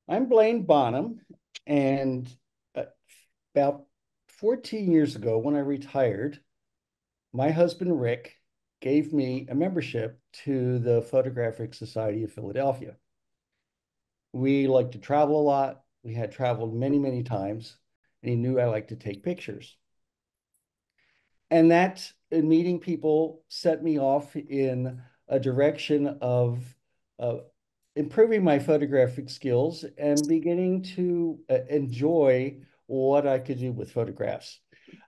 I'm Blaine Bonham, and uh, about 14 years ago, when I retired, my husband Rick gave me a membership to the Photographic Society of Philadelphia. We like to travel a lot. We had traveled many, many times, and he knew I liked to take pictures. And that meeting people set me off in a direction of uh, improving my photographic skills and beginning to enjoy what I could do with photographs.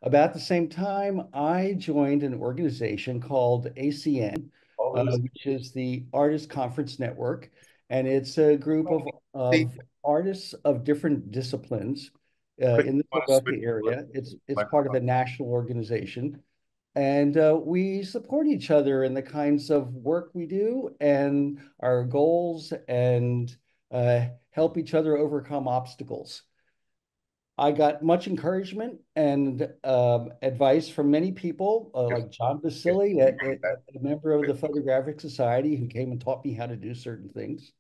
About the same time, I joined an organization called ACN, Always which is the Artist Conference Network, and it's a group see of artists of different disciplines quick in the want to switch Philadelphia area. It's part of microphone. a national organization, and we support each other in the kinds of work we do and our goals, and help each other overcome obstacles. I got much encouragement and advice from many people, If, like John if Basili, you got that a member of quick the Photographic Society, who came and taught me how to do certain things.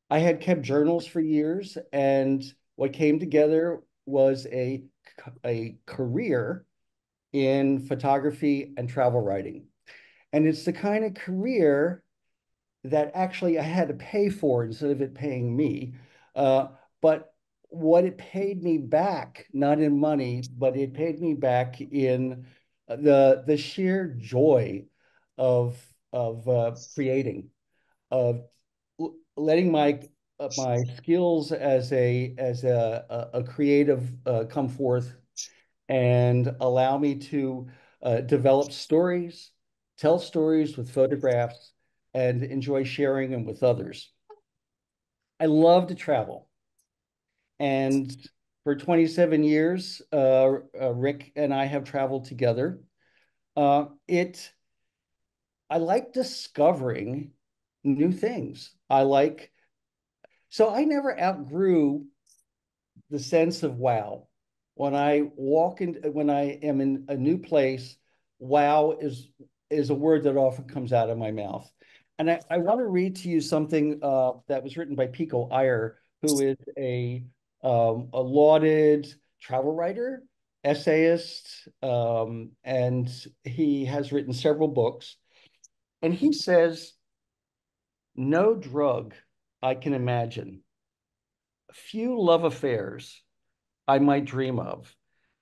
I had kept journals for years, and what came together was a career in photography and travel writing. And it's the kind of career that actually I had to pay for instead of it paying me. But what it paid me back, not in money, but it paid me back in the sheer joy of creating, of letting my skills as a creative come forth and allow me to develop stories, tell stories with photographs, and enjoy sharing them with others. I love to travel. And for 27 years, Rick and I have traveled together. It I like discovering new things. So I never outgrew the sense of wow. When I am in a new place, wow is a word that often comes out of my mouth. And I want to read to you something that was written by Pico Iyer, who is a lauded travel writer, essayist, and he has written several books. And he says, no drug I can imagine, few love affairs I might dream of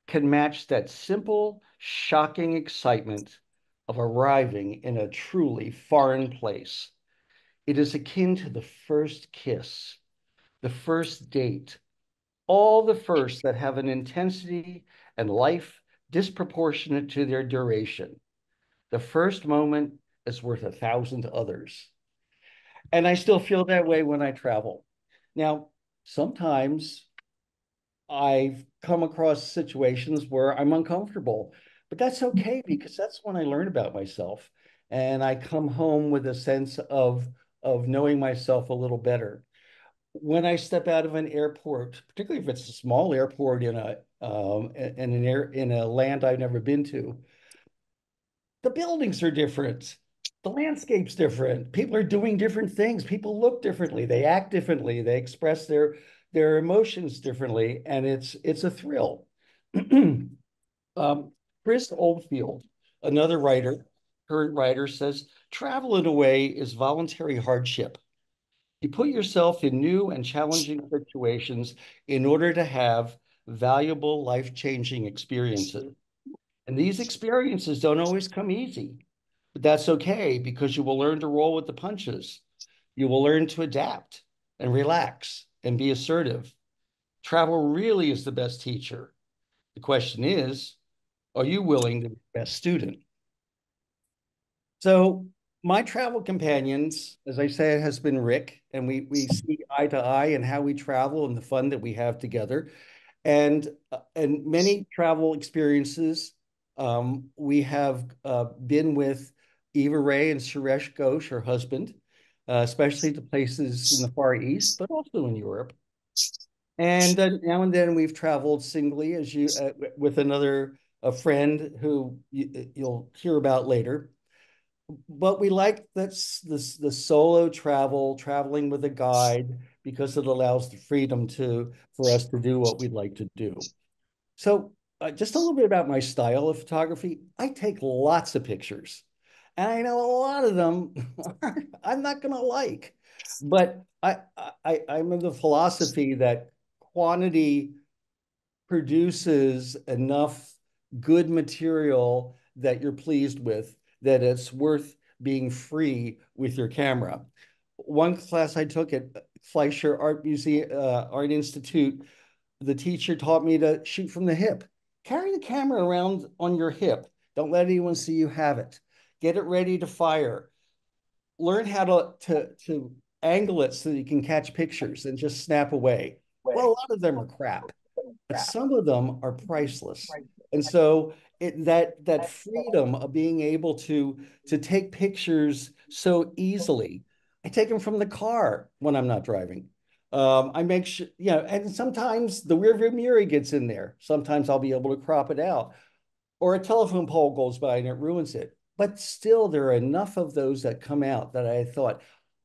can match that simple, shocking excitement of arriving in a truly foreign place. It is akin to the first kiss, the first date, all the firsts that have an intensity and life disproportionate to their duration. The first moment is worth 1,000 others. And I still feel that way when I travel. Now, sometimes I've come across situations where I'm uncomfortable, but that's okay because that's when I learn about myself, and I come home with a sense of knowing myself a little better. When I step out of an airport, particularly if it's a small airport in a land I've never been to, the buildings are different. The landscape's different. People are doing different things. People look differently. They act differently. They express their emotions differently, and it's a thrill. um, Chris Oldfield, another writer, current writer, says travel in a way is voluntary hardship. You put yourself in new and challenging situations in order to have valuable, life-changing experiences. And these experiences don't always come easy, but that's okay because you will learn to roll with the punches. You will learn to adapt and relax and be assertive. Travel really is the best teacher. The question is, are you willing to be the best student? So my travel companions, as I said, has been Rick, and we see eye to eye in how we travel and the fun that we have together. And many travel experiences. We have been with Eva Ray and Suresh Ghosh, her husband, especially to places in the Far East, but also in Europe. And now and then we've traveled singly, as you with another a friend who you'll hear about later. But we like that's the solo travel, traveling with a guide, because it allows the freedom to for us to do what we'd like to do. So, just a little bit about my style of photography. I take lots of pictures, and I know a lot of them I'm not going to like, but I'm of the philosophy that quantity produces enough good material that you're pleased with, that it's worth being free with your camera. One class I took at Fleischer Art Museum, Art Institute, the teacher taught me to shoot from the hip. Carry the camera around on your hip. Don't let anyone see you have it. Get it ready to fire. Learn how to angle it so that you can catch pictures and just snap away. Well, a lot of them are crap, but some of them are priceless. And so that freedom of being able to take pictures so easily. I take them from the car when I'm not driving. I make sure, and sometimes the rear view mirror gets in there. Sometimes I'll be able to crop it out, or a telephone pole goes by and it ruins it. But still, there are enough of those that come out that I thought,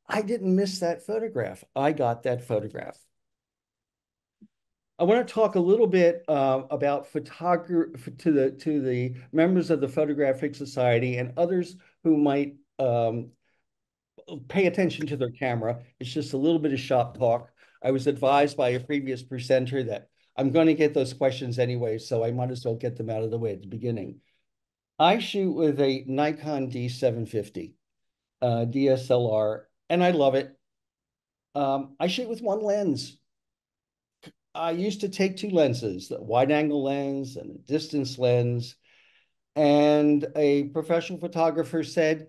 I didn't miss that photograph. I got that photograph. I want to talk a little bit about photography to the members of the Photographic Society and others who might pay attention to their camera. It's just a little bit of shop talk. I was advised by a previous presenter that I'm going to get those questions anyway, so I might as well get them out of the way at the beginning. I shoot with a Nikon D750 DSLR, and I love it. I shoot with one lens. I used to take two lenses, the wide angle lens and a distance lens. And a professional photographer said,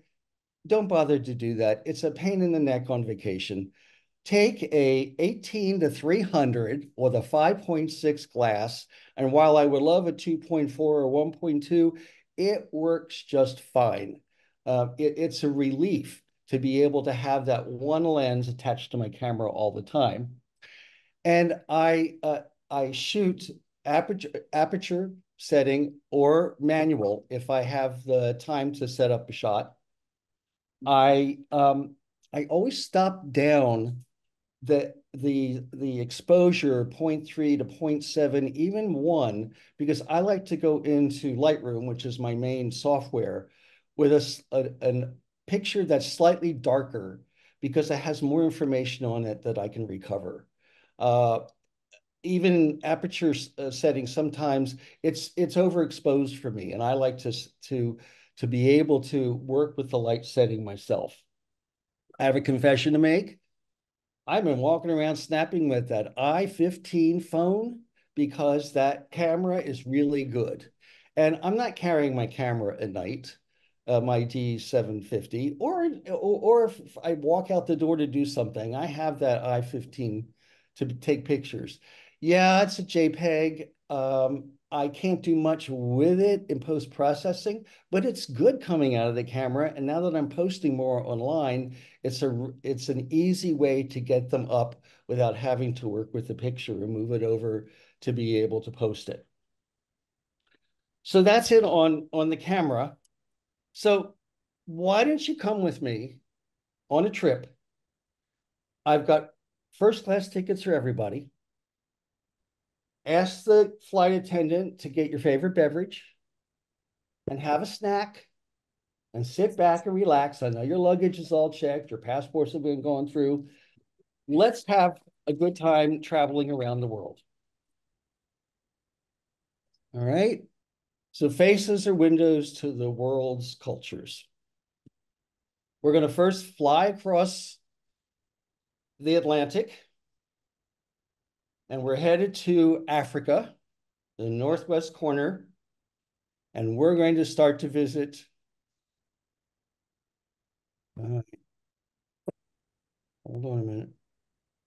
don't bother to do that. It's a pain in the neck on vacation. Take a 18 to 300 or the 5.6 glass. And while I would love a 2.4 or 1.2, it works just fine. It's a relief to be able to have that one lens attached to my camera all the time. And I shoot aperture setting or manual if I have the time to set up a shot. I always stop down the exposure 0.3 to 0.7, even 1, because I like to go into Lightroom, which is my main software, with a picture that's slightly darker because it has more information on it that I can recover. Uh, Even aperture settings, sometimes it's overexposed for me, and I like to be able to work with the light setting myself. I have a confession to make. I've been walking around snapping with that i15 phone because that camera is really good. And I'm not carrying my camera at night, my D750, or if I walk out the door to do something, I have that i15 to take pictures. Yeah, it's a JPEG. I can't do much with it in post-processing, but it's good coming out of the camera. And now that I'm posting more online, it's an easy way to get them up without having to work with the picture and move it over to be able to post it. So that's it on the camera. So why don't you come with me on a trip? I've got first class tickets for everybody. Ask the flight attendant to get your favorite beverage and have a snack and sit back and relax. I know your luggage is all checked, your passports have been gone through. Let's have a good time traveling around the world. All right. So faces are windows to the world's cultures. We're going to first fly across the Atlantic, and we're headed to Africa, the northwest corner, and we're going to start to visit. Hold on a minute.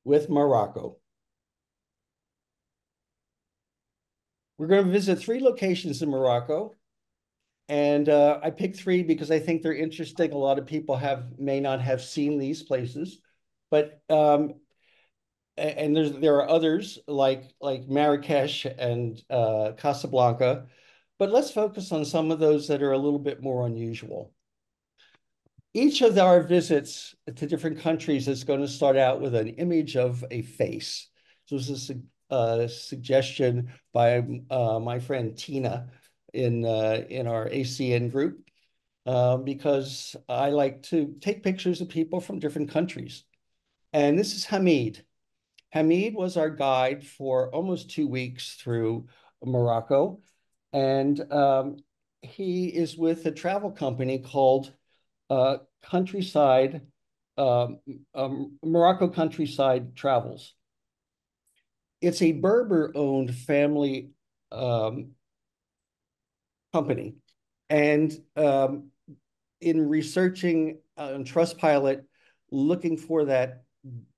With Morocco. We're going to visit 3 locations in Morocco. And I picked 3 because I think they're interesting. A lot of people may not have seen these places, but and there are others like Marrakesh and Casablanca, but let's focus on some of those that are a little bit more unusual. Each of our visits to different countries is going to start out with an image of a face. So this is a suggestion by my friend Tina in our ACN group because I like to take pictures of people from different countries. And this is Hamid. Hamid was our guide for almost 2 weeks through Morocco, and he is with a travel company called Countryside, Morocco Countryside Travels. It's a Berber-owned family um, company, and in researching on Trustpilot, looking for that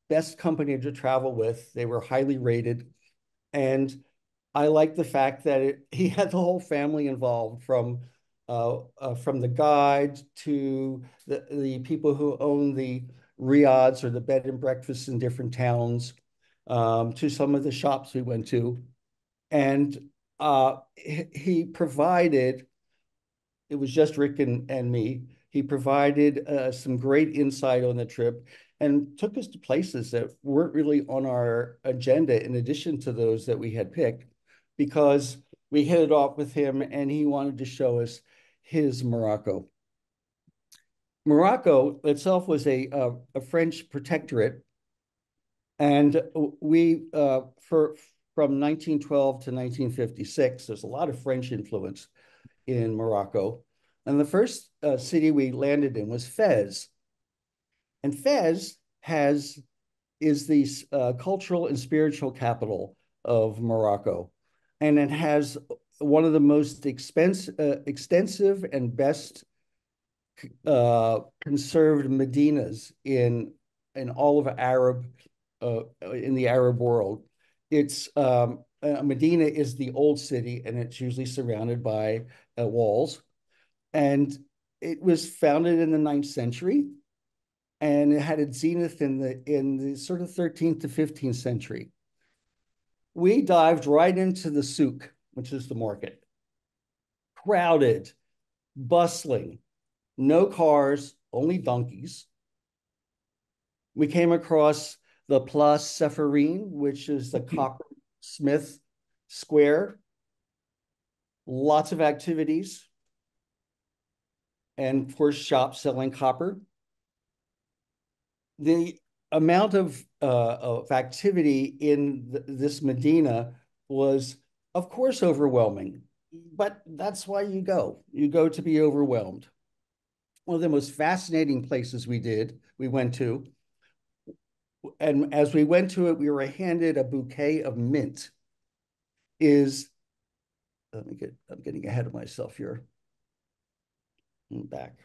best company to travel with, they were highly rated, and I like the fact that he had the whole family involved from the guide to the people who own the riads or the bed and breakfasts in different towns, to some of the shops we went to. And he provided, it was just Rick and me, he provided some great insight on the trip and took us to places that weren't really on our agenda in addition to those that we had picked because we hit it off with him and he wanted to show us his Morocco. Morocco itself was a French protectorate, and we for from 1912 to 1956, there's a lot of French influence in Morocco. And the first city we landed in was Fez. And Fez has is the cultural and spiritual capital of Morocco. And it has one of the most extensive and best conserved Medinas in all of Arab in the Arab world. It's Medina is the old city, and it's usually surrounded by walls. And it was founded in the 9th century, and it had its zenith in the sort of 13th to 15th century. We dived right into the souk, which is the market, crowded, bustling, no cars, only donkeys. We came across the Place Sepharine, which is the coppersmith square. Lots of activities, and of course, shops selling copper. The amount of activity in this Medina was, of course, overwhelming, but that's why you go. You go to be overwhelmed. One of the most fascinating places we went to, and as we went to it, we were handed a bouquet of mint. Is I'm getting ahead of myself here. I'm back.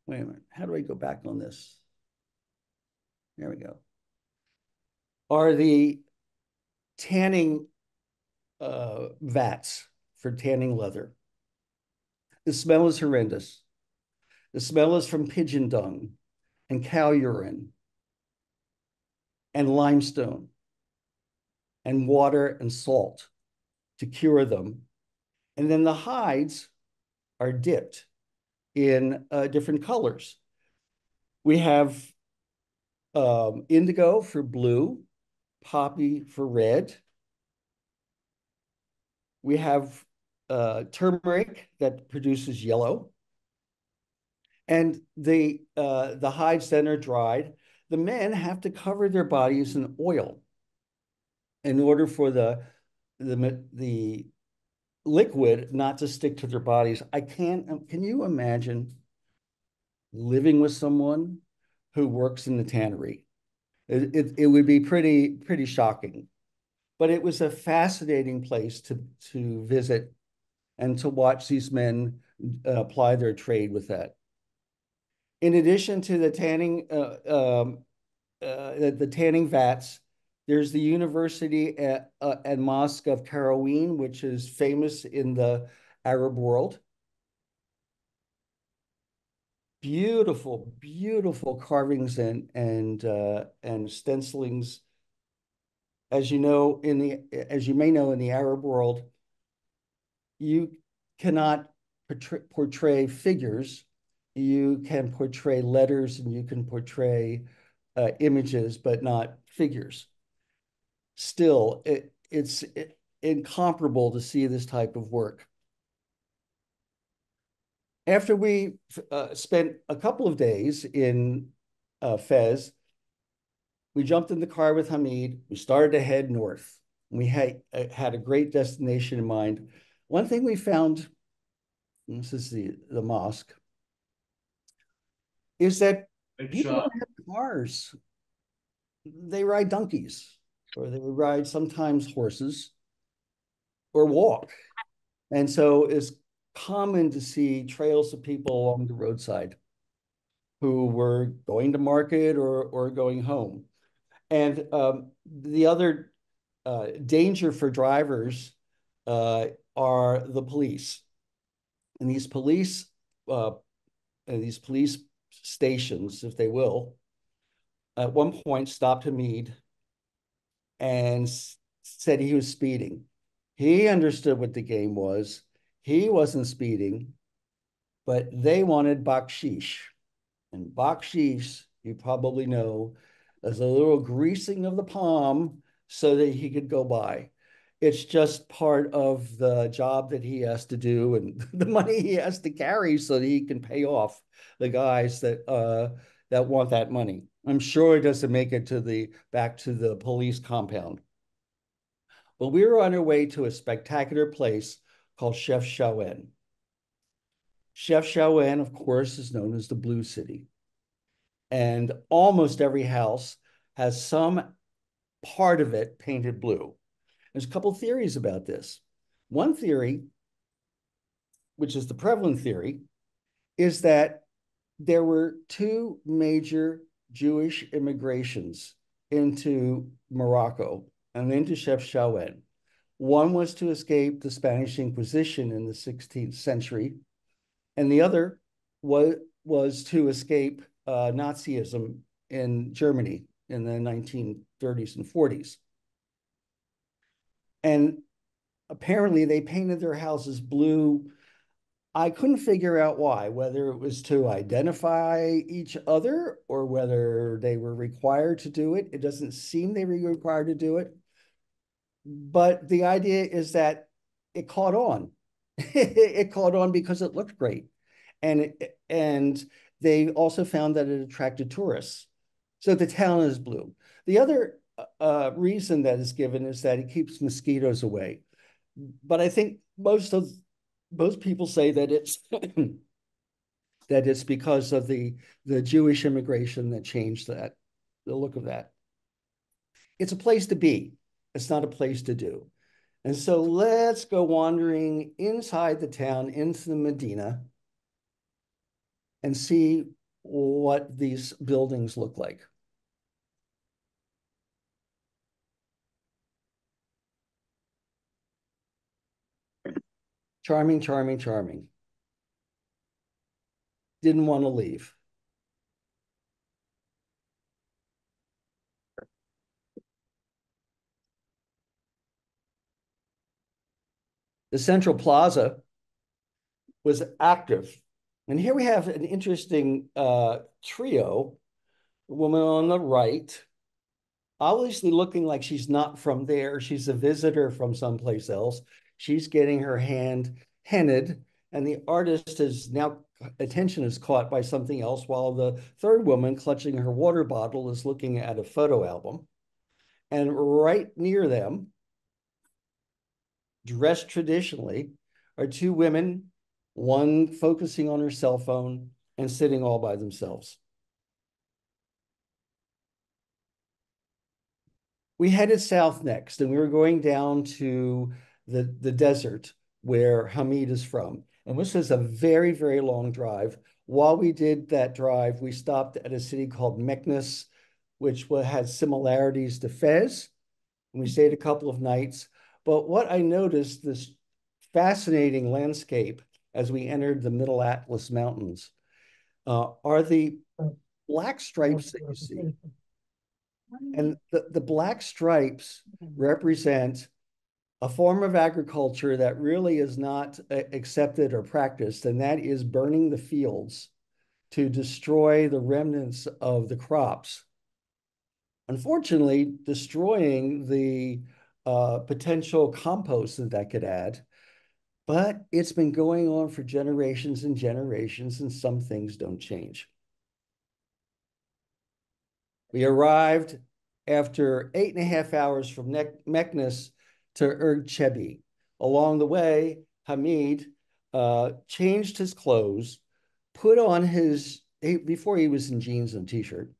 Wait a minute. How do I go back on this? There we go. Are the tanning vats for tanning leather. The smell is horrendous. The smell is from pigeon dung and cow urine and limestone and water and salt to cure them. And then the hides are dipped in different colors. We have indigo for blue, poppy for red. We have turmeric that produces yellow. And the hides then are dried. The men have to cover their bodies in oil in order for the liquid not to stick to their bodies. Can you imagine living with someone who works in the tannery? It would be pretty shocking. But it was a fascinating place to visit and to watch these men apply their trade with that. In addition to the tanning vats, there's the University and Mosque of Karaween, which is famous in the Arab world. Beautiful, beautiful carvings and stencilings. As you know, as you may know, in the Arab world, you cannot portray figures you can portray letters and you can portray images, but not figures. Still, it's incomparable to see this type of work. After we spent a couple of days in Fez, we jumped in the car with Hamid. We started to head north. We had a great destination in mind. One thing we found, this is the mosque, is that Big people shot. don't have cars. They ride donkeys, or they ride sometimes horses, or walk. And so it's common to see trails of people along the roadside who were going to market or going home. And the other danger for drivers uh, are the police. And uh, these police stations, if they will, at one point stopped Hamid and said he was speeding. He understood what the game was. He wasn't speeding, but they wanted bakshish. And bakshish, you probably know, is a little greasing of the palm so that he could go by. It's just part of the job that he has to do and the money he has to carry so that he can pay off the guys that want that money. I'm sure it doesn't make it to the back to the police compound. But we were on our way to a spectacular place called Chef Shawen. Chef Shawen, of course, is known as the Blue City. And almost every house has some part of it painted blue. There's a couple of theories about this. One theory, which is the prevalent theory, is that there were two major Jewish immigrations into Morocco and into Chef Shawen. One was to escape the Spanish Inquisition in the 16th century, and the other was to escape Nazism in Germany in the 1930s and 40s. And apparently they painted their houses blue. I couldn't figure out why, whether it was to identify each other or whether they were required to do it. It doesn't seem they were required to do it. But the idea is that it caught on. It caught on because it looked great. And they also found that it attracted tourists. So the town is blue. The other reason that is given is that it keeps mosquitoes away. But I think most people say that it's that it's because of the Jewish immigration that changed that, the look of that. It's a place to be. It's not a place to do. And so let's go wandering inside the town into the Medina and see what these buildings look like. Charming, charming, charming. Didn't want to leave. The Central Plaza was active. And here we have an interesting trio. A woman on the right, obviously looking like she's not from there. She's a visitor from someplace else. She's getting her hand hennaed, and the artist is now attention is caught by something else, while the third woman, clutching her water bottle, is looking at a photo album. And right near them, dressed traditionally, are two women, one focusing on her cell phone and sitting all by themselves. We headed south next, and we were going down to the desert where Hamid is from. And this was a very, very long drive. While we did that drive, we stopped at a city called Meknes, which had similarities to Fez. And we stayed a couple of nights. But what I noticed, this fascinating landscape as we entered the Middle Atlas Mountains, are the black stripes that you see. And the black stripes represent a form of agriculture that really is not accepted or practiced, and that is burning the fields to destroy the remnants of the crops. Unfortunately, destroying the potential compost that that could add, but it's been going on for generations and generations, and some things don't change. We arrived after 8.5 hours from Meknes to Erg Chebi. Along the way, Hamid changed his clothes, put on before he was in jeans and t-shirt,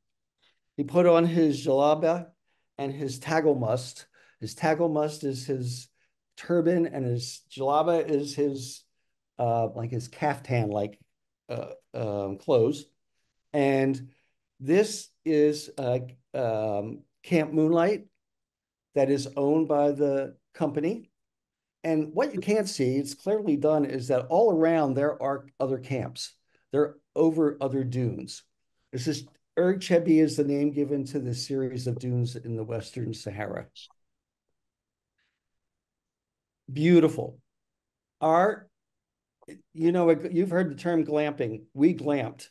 he put on his jalaba and his tagelmust. His tagelmust is his turban, and his jalaba is his like his caftan like clothes. And this is Camp Moonlight that is owned by the company. And what you can't see, it's clearly done, is that all around there are other camps. They're over other dunes. This is Erg Chebi is the name given to the series of dunes in the Western Sahara. Beautiful. Our, you've heard the term glamping. We glamped.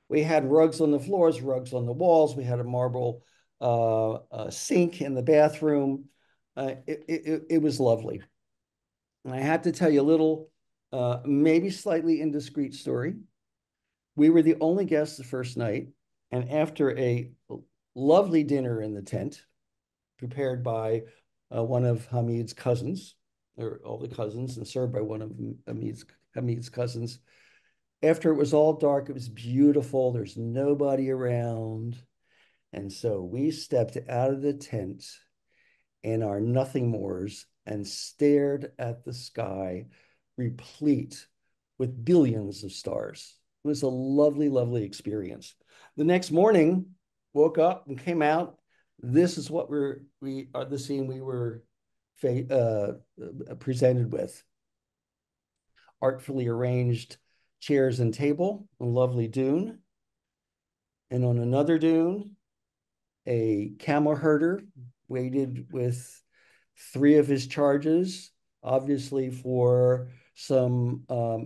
We had rugs on the floors, rugs on the walls. We had a marble sink in the bathroom. It was lovely. And I have to tell you a little, maybe slightly indiscreet story. We were the only guests the first night, and after a lovely dinner in the tent, prepared by one of Hamid's cousins, or all the cousins, and served by one of Hamid's cousins. After it was all dark, it was beautiful. There's nobody around. And so we stepped out of the tent in our nothing mores and stared at the sky, replete with billions of stars. It was a lovely, lovely experience. The next morning, woke up and came out. This is what we are the scene we were presented with. Artfully arranged chairs and table, a lovely dune. And on another dune, a camel herder waited with 3 of his charges, obviously for some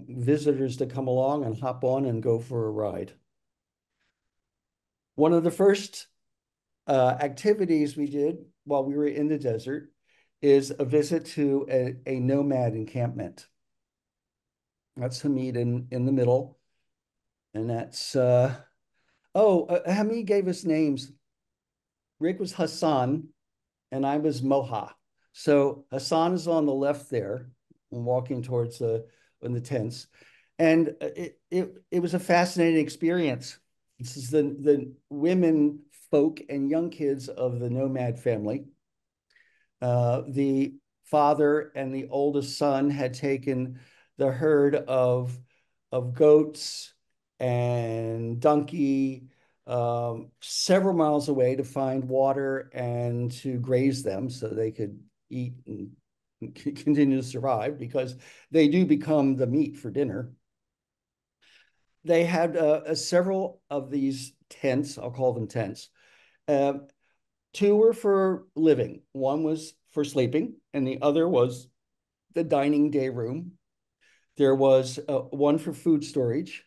visitors to come along and hop on and go for a ride. One of the first activities we did while we were in the desert is a visit to a nomad encampment. That's Hamid in the middle. And that's, Hamid gave us names. Rick was Hassan, and I was Moha. So Hassan is on the left there, walking towards in the tents. And it was a fascinating experience. This is the women folk and young kids of the nomad family. The father and the oldest son had taken the herd of goats and donkey several miles away to find water and to graze them so they could eat and continue to survive, because they do become the meat for dinner. They had several of these tents, I'll call them tents. 2 were for living. One was for sleeping, and the other was the dining day room. There was one for food storage,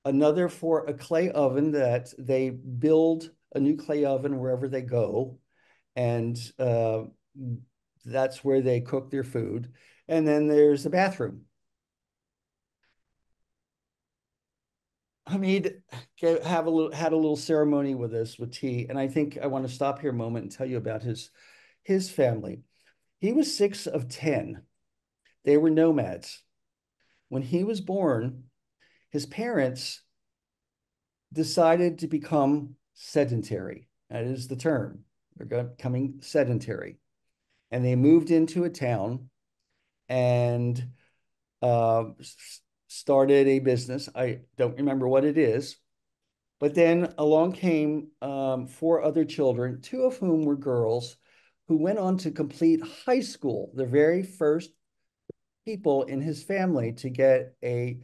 another for a clay oven that they build a new clay oven wherever they go. And that's where they cook their food. And then there's a bathroom. Hamid had a little ceremony with us with tea. And I think I want to stop here a moment and tell you about his family. He was 6 of 10. They were nomads. When he was born, his parents decided to become sedentary. That is the term. They're becoming sedentary. And they moved into a town and started a business. I don't remember what it is. But then along came 4 other children, 2 of whom were girls, who went on to complete high school, the very first people in his family to get a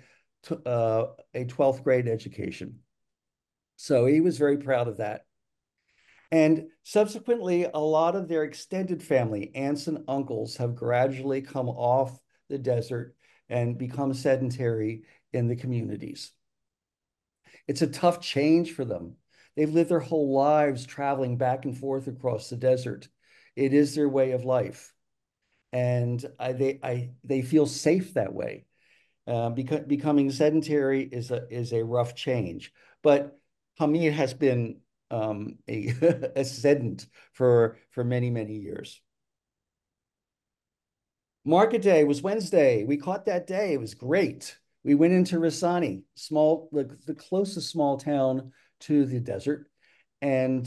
12th grade education. So he was very proud of that. And subsequently, a lot of their extended family, aunts and uncles, have gradually come off the desert and become sedentary in the communities. It's a tough change for them. They've lived their whole lives traveling back and forth across the desert. It is their way of life, and they feel safe that way. Because becoming sedentary is a rough change, but Hamid has been a a sedent for many years. Market day was Wednesday. We caught that day. It was great. We went into Rasani, the closest small town to the desert, and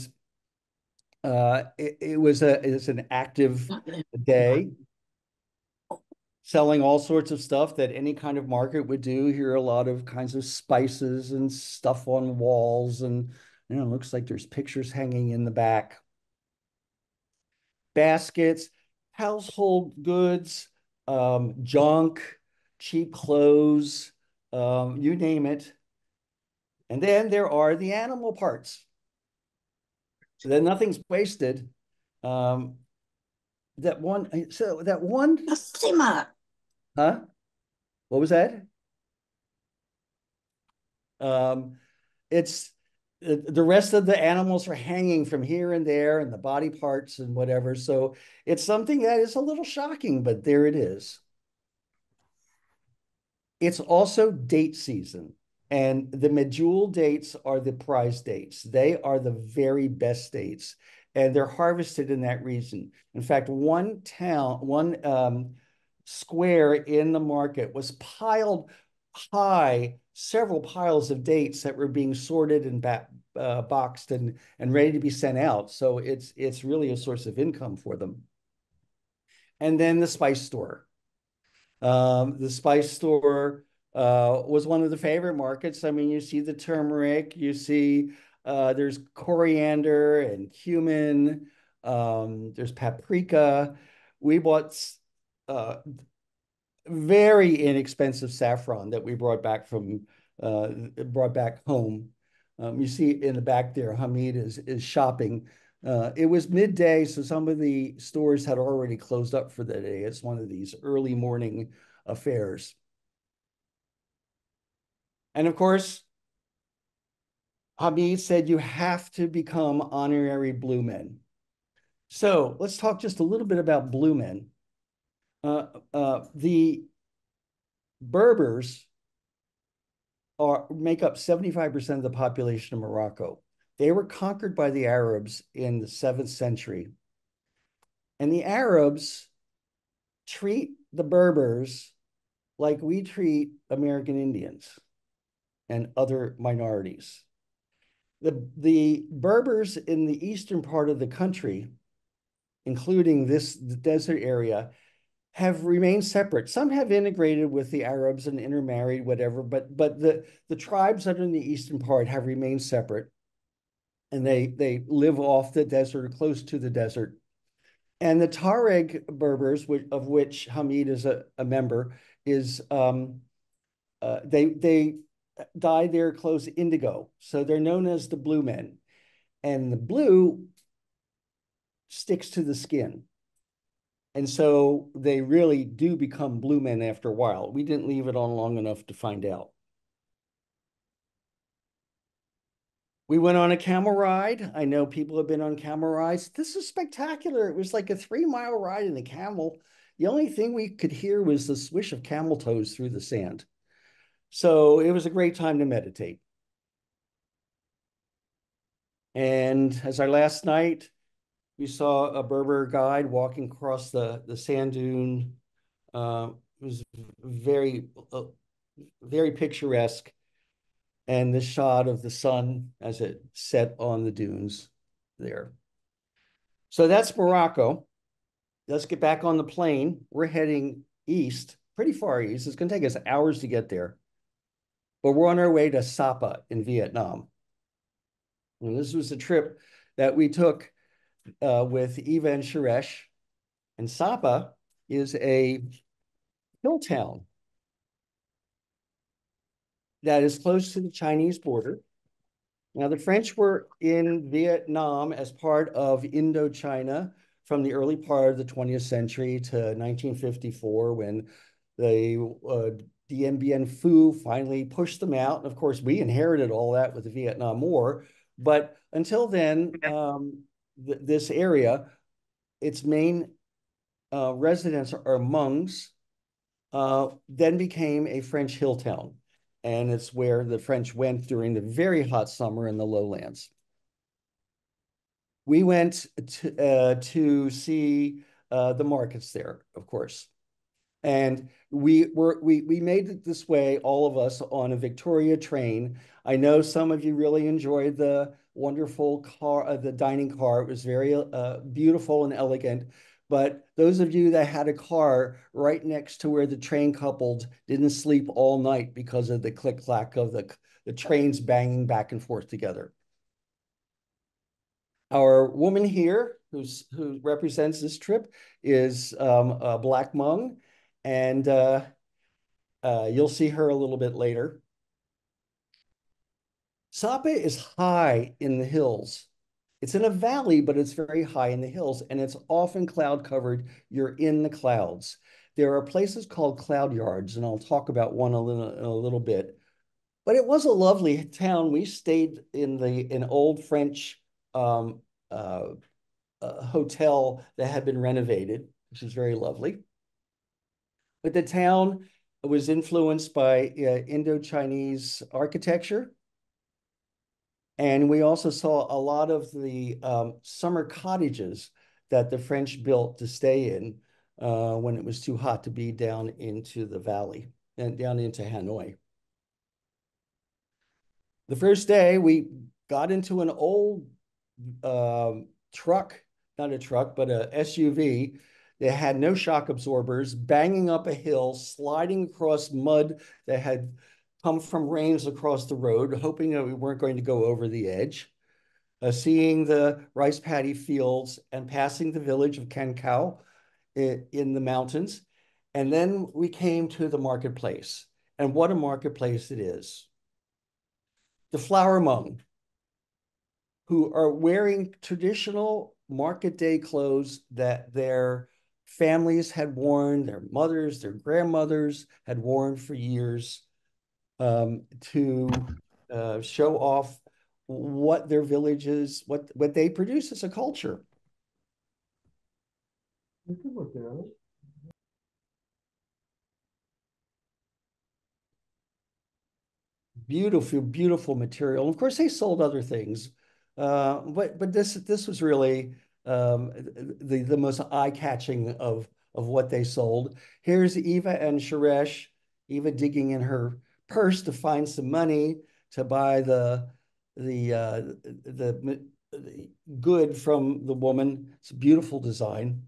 it was an active day, selling all sorts of stuff that any kind of market would do. Here are a lot of kinds of spices and stuff on walls, and it looks like there's pictures hanging in the back. Baskets, household goods, junk, cheap clothes, you name it. And then there are the animal parts. So then nothing's wasted. Um, that one, huh? What was that? Um, it's the rest of the animals are hanging from here and there and the body parts and whatever. So it's something that is a little shocking, but there it is. It's also date season. And the medjool dates are the prize dates. They are the very best dates, and they're harvested in that region. In fact, one square in the market was piled high, several piles of dates that were being sorted and boxed and ready to be sent out. So it's really a source of income for them. And then the spice store. The spice store was one of the favorite markets. I mean, you see the turmeric, you see there's coriander and cumin, there's paprika. We bought very inexpensive saffron that we brought back home. You see in the back there, Hamid is shopping. It was midday, so some of the stores had already closed up for the day. It's one of these early morning affairs. And of course, Hamid said you have to become honorary blue men. So let's talk just a little bit about blue men. The Berbers make up 75% of the population of Morocco. They were conquered by the Arabs in the 7th century. And the Arabs treat the Berbers like we treat American Indians and other minorities. The Berbers in the eastern part of the country, including the desert area, have remained separate. Some have integrated with the Arabs and intermarried, whatever, but the tribes that are in the eastern part have remained separate, and they live off the desert or close to the desert. And the Tuareg Berbers, of which Hamid is a member, is they dye their clothes indigo, so they're known as the blue men. And the blue sticks to the skin. And so they really do become blue men after a while. We didn't leave it on long enough to find out. We went on a camel ride. I know people have been on camel rides. This is spectacular. It was like a 3-mile ride in a camel. The only thing we could hear was the swish of camel toes through the sand. So it was a great time to meditate. And as our last night, we saw a Berber guide walking across the sand dune. It was very picturesque. And the shot of the sun as it set on the dunes there. So that's Morocco. Let's get back on the plane. We're heading east, pretty far east. It's going to take us hours to get there. But we're on our way to Sapa in Vietnam. And this was a trip that we took with Eva and Suresh. And Sapa is a hill town that is close to the Chinese border. Now, the French were in Vietnam as part of Indochina from the early part of the 20th century to 1954 when they Dien Bien Phu finally pushed them out. And of course, we inherited all that with the Vietnam War. But until then, this area, its main residents are Hmongs, then became a French hill town. And it's where the French went during the very hot summer in the lowlands. We went to see the markets there, of course. And we made it this way, all of us, on a Victoria train. I know some of you really enjoyed the wonderful car, the dining car. It was very beautiful and elegant. But those of you that had a car right next to where the train coupled didn't sleep all night because of the click clack of the trains banging back and forth together. Our woman here, who represents this trip, is a Black Hmong, and you'll see her a little bit later. Sapa is high in the hills. It's in a valley, but it's very high in the hills, and it's often cloud covered. You're in the clouds. There are places called cloud yards, and I'll talk about one in a little bit. But it was a lovely town. We stayed in an old French um, uh, hotel that had been renovated, which is very lovely. But the town was influenced by Indo-Chinese architecture. And we also saw a lot of the summer cottages that the French built to stay in when it was too hot to be down into the valley and down into Hanoi. The first day, we got into an old truck, not a truck, but a SUV that had no shock absorbers, banging up a hill, sliding across mud that had come from rains across the road, hoping that we weren't going to go over the edge. Seeing the rice paddy fields and passing the village of Kankau in the mountains. And then we came to the marketplace. And what a marketplace it is. The flower Hmong, who are wearing traditional market day clothes that their families had worn, their mothers, their grandmothers had worn for years, to show off what their villages, what they produce as a culture. Beautiful, beautiful material. Of course, they sold other things, but this was really the most eye-catching of what they sold. Here's Eva and Sharesh. Eva digging in her purse to find some money to buy the good from the woman. It's a beautiful design.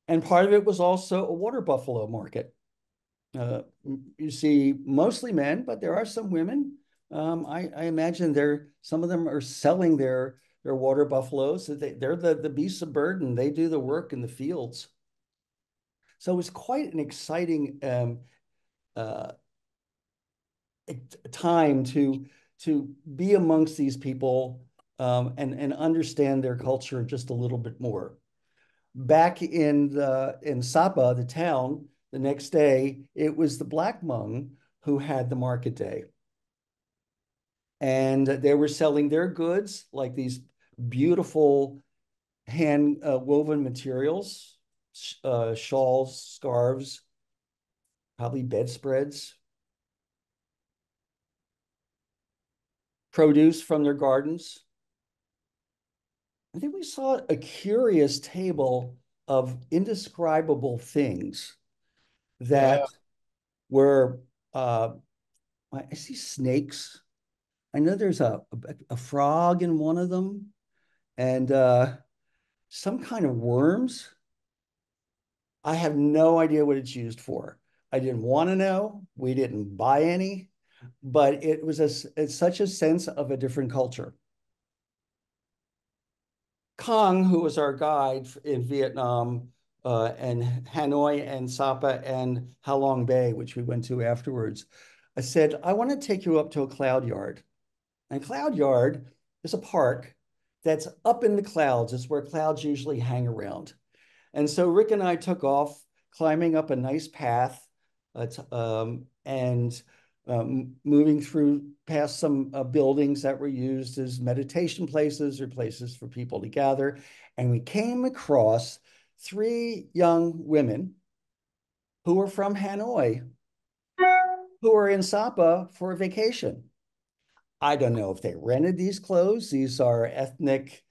And part of it was also a water buffalo market. Uh, you see mostly men, but there are some women. I imagine some of them are selling their water buffaloes. They're the beasts of burden. They do the work in the fields. So it was quite an exciting uh, time to be amongst these people and understand their culture just a little bit more. Back in Sapa, the town, the next day, it was the Black Hmong who had the market day. And they were selling their goods, like these beautiful hand woven materials, shawls, scarves, probably bedspreads, produce from their gardens. And then we saw a curious table of indescribable things Yeah. that were, I see snakes. I know there's a frog in one of them and some kind of worms. I have no idea what it's used for. I didn't want to know. We didn't buy any, but it's such a sense of a different culture. Kong, who was our guide in Vietnam and Hanoi and Sapa and Halong Bay, which we went to afterwards, I said, I want to take you up to a cloud yard. And cloud yard is a park that's up in the clouds. It's where clouds usually hang around. And so Rick and I took off climbing up a nice path, and moving through past some buildings that were used as meditation places or places for people to gather. And we came across three young women who were from Hanoi, who were in Sapa for a vacation. I don't know if they rented these clothes. These are ethnic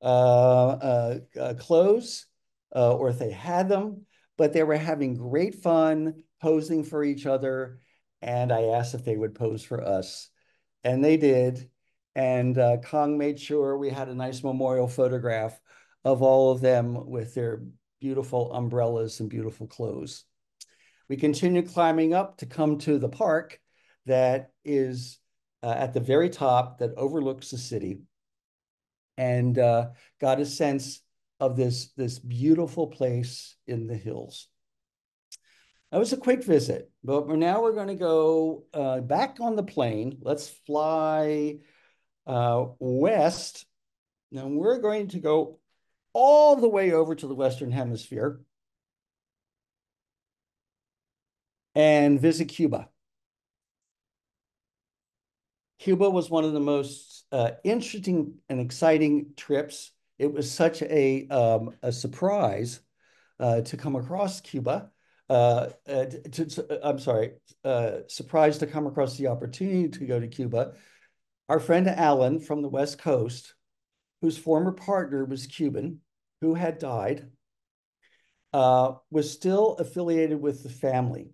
clothes, or if they had them, but they were having great fun posing for each other. And I asked if they would pose for us, and they did. And Kong made sure we had a nice memorial photograph of all of them with their beautiful umbrellas and beautiful clothes. We continued climbing up to come to the park that is at the very top that overlooks the city, and got a sense of this beautiful place in the hills. That was a quick visit, but we're going to go back on the plane. Let's fly west. Now we're going to go all the way over to the Western Hemisphere and visit Cuba. Cuba was one of the most interesting and exciting trips. It was such a surprise to come across Cuba. I'm sorry, surprised to come across the opportunity to go to Cuba. Our friend Alan from the West Coast, whose former partner was Cuban, who had died, was still affiliated with the family.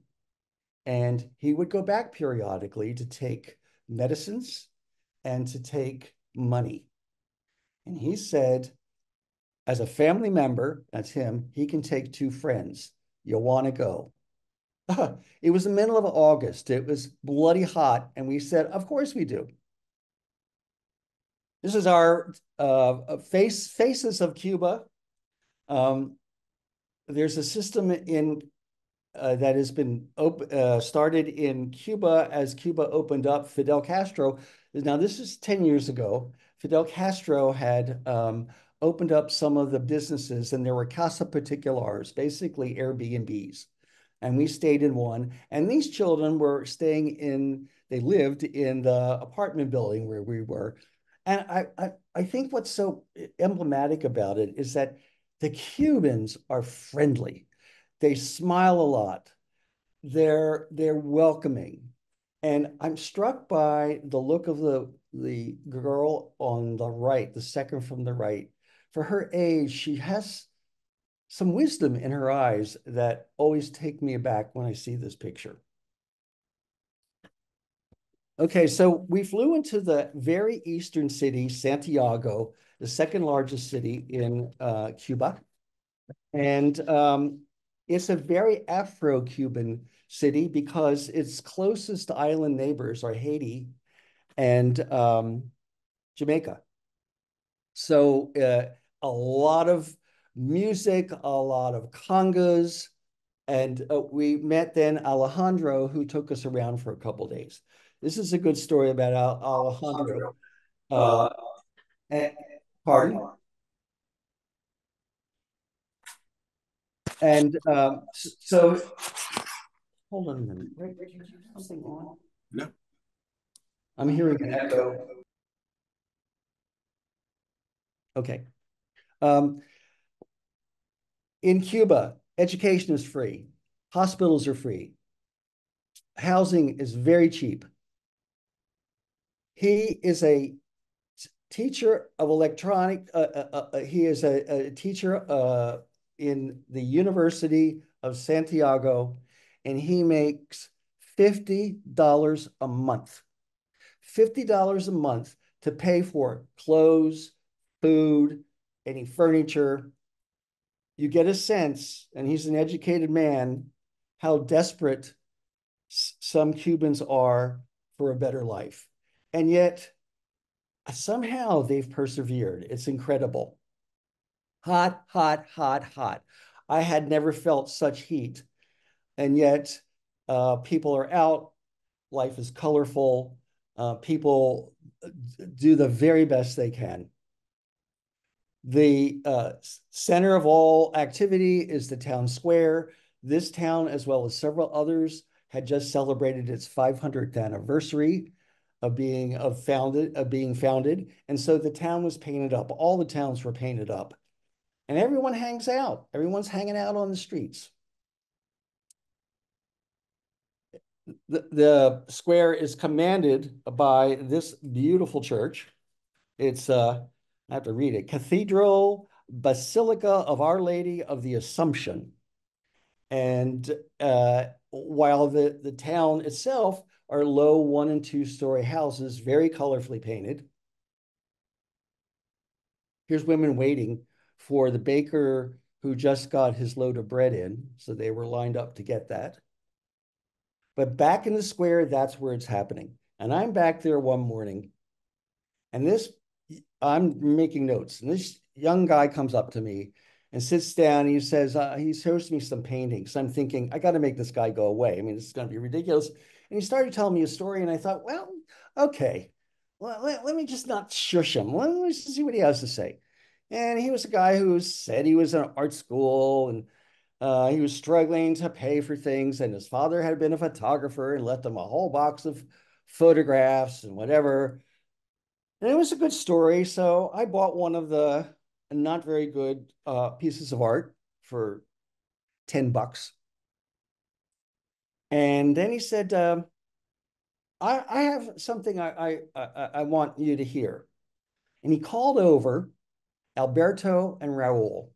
And he would go back periodically to take medicines and to take money. And he said, as a family member, that's him, he can take two friends. You want to go? It was the middle of August. It was bloody hot. And we said, of course we do. This is our faces of Cuba. Um, there's a system in that has been started in Cuba as Cuba opened up. Fidel Castro, now this is 10 years ago. Fidel Castro had opened up some of the businesses, and there were casa particulares, basically Airbnbs. And we stayed in one. And these children were they lived in the apartment building where we were. And I think what's so emblematic about it is that the Cubans are friendly. They smile a lot. They're welcoming. And I'm struck by the look of the girl on the right, the second from the right. For her age, she has some wisdom in her eyes that always take me aback when I see this picture. Okay, so we flew into the very eastern city, Santiago, the second largest city in Cuba. And it's a very Afro-Cuban city because its closest island neighbors are Haiti and Jamaica. So a lot of music, a lot of congas, and we met then Alejandro, who took us around for a couple of days. This is a good story about Alejandro. Uh, and, pardon? And so, hold on a minute. Rick, did you have something on? No. I'm hearing an echo. Okay. Um, in Cuba, education is free. Hospitals are free. Housing is very cheap. He is a teacher of electronic. He is a teacher in the University of Santiago, and he makes $50 a month. $50 a month to pay for clothes, food, any furniture. You get a sense, and he's an educated man, how desperate some Cubans are for a better life. And yet, somehow they've persevered. It's incredible. Hot, hot, hot, hot. I had never felt such heat. And yet, people are out. Life is colorful. People do the very best they can. The center of all activity is the town square. This town, as well as several others, had just celebrated its 500th anniversary of being founded, and so the town was painted up. All the towns were painted up, and everyone hangs out. Everyone's hanging out on the streets. The square is commanded by this beautiful church. It's I have to read it. Cathedral Basilica of Our Lady of the Assumption. And while the town itself are low 1 and 2 story houses, very colorfully painted. Here's women waiting for the baker who just got his load of bread in. So they were lined up to get that. But back in the square, that's where it's happening. And I'm back there one morning, and I'm making notes, and this young guy comes up to me and sits down. He says, he shows me some paintings. I'm thinking, I got to make this guy go away. I mean, this is going to be ridiculous. And he started telling me a story, and I thought, well, okay, well, let me just not shush him. Let me just see what he has to say. And he was a guy who said he was in art school, and he was struggling to pay for things, and his father had been a photographer and left him a whole box of photographs and whatever. And it was a good story. So I bought one of the not very good pieces of art for $10. And then he said, I have something I want you to hear. And he called over Alberto and Raul.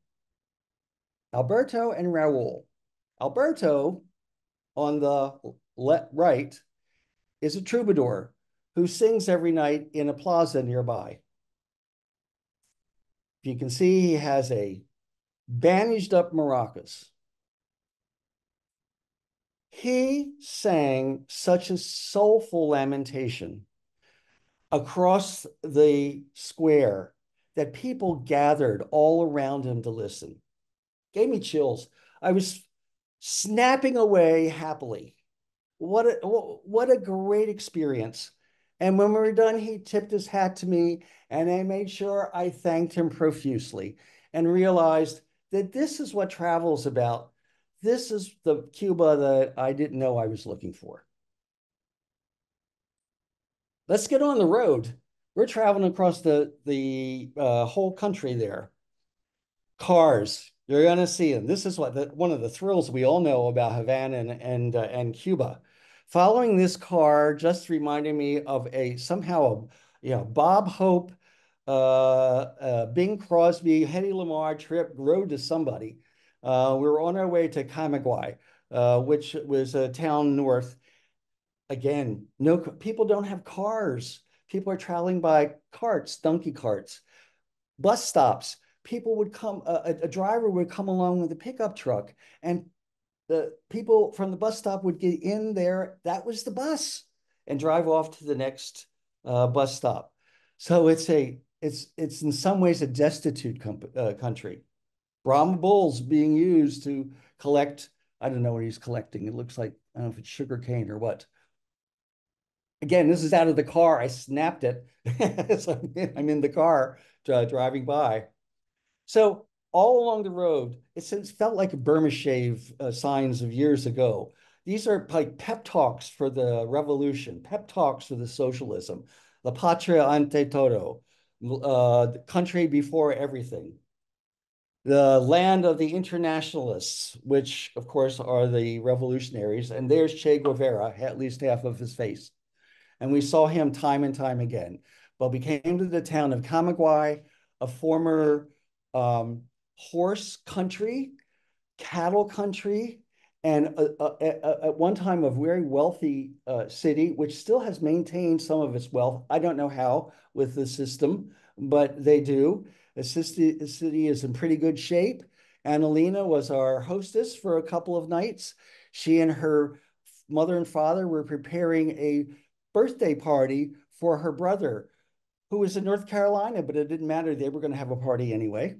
Alberto and Raul. Alberto on the right is a troubadour who sings every night in a plaza nearby. If you can see, he has a bandaged up maracas. He sang such a soulful lamentation across the square that people gathered all around him to listen. Gave me chills. I was snapping away happily. What a great experience. And when we were done, he tipped his hat to me, and I made sure I thanked him profusely and realized that this is what travel is about. This is the Cuba that I didn't know I was looking for. Let's get on the road. We're traveling across the whole country there. Cars, you're going to see them. This is one of the thrills we all know about Havana and Cuba. Following this car just reminded me of Bob Hope, Bing Crosby, Hedy Lamarr trip, Road to Somebody. We were on our way to Camagüey, which was a town north. Again, no people don't have cars. People are traveling by carts, donkey carts, bus stops. People would come, a driver would come along with a pickup truck, and the people from the bus stop would get in there. That was the bus, and drive off to the next bus stop. So it's in some ways a destitute country. Brahma bulls being used to collect. I don't know what he's collecting. It looks like I don't know if it's sugar cane or what. Again, this is out of the car. I snapped it. So I'm in the car driving by. So all along the road, felt like Burma shave signs of years ago. These are like pep talks for the revolution, pep talks for the socialism, la patria ante todo, the country before everything, the land of the internationalists, which of course are the revolutionaries. And there's Che Guevara, at least half of his face. And we saw him time and time again. But we came to the town of Camagüey, a former horse country, cattle country, and at one time a very wealthy city, which still has maintained some of its wealth. I don't know how with the system, but they do. The city is in pretty good shape. Annalena was our hostess for a couple of nights. She and her mother and father were preparing a birthday party for her brother, who was in North Carolina, but it didn't matter. They were going to have a party anyway.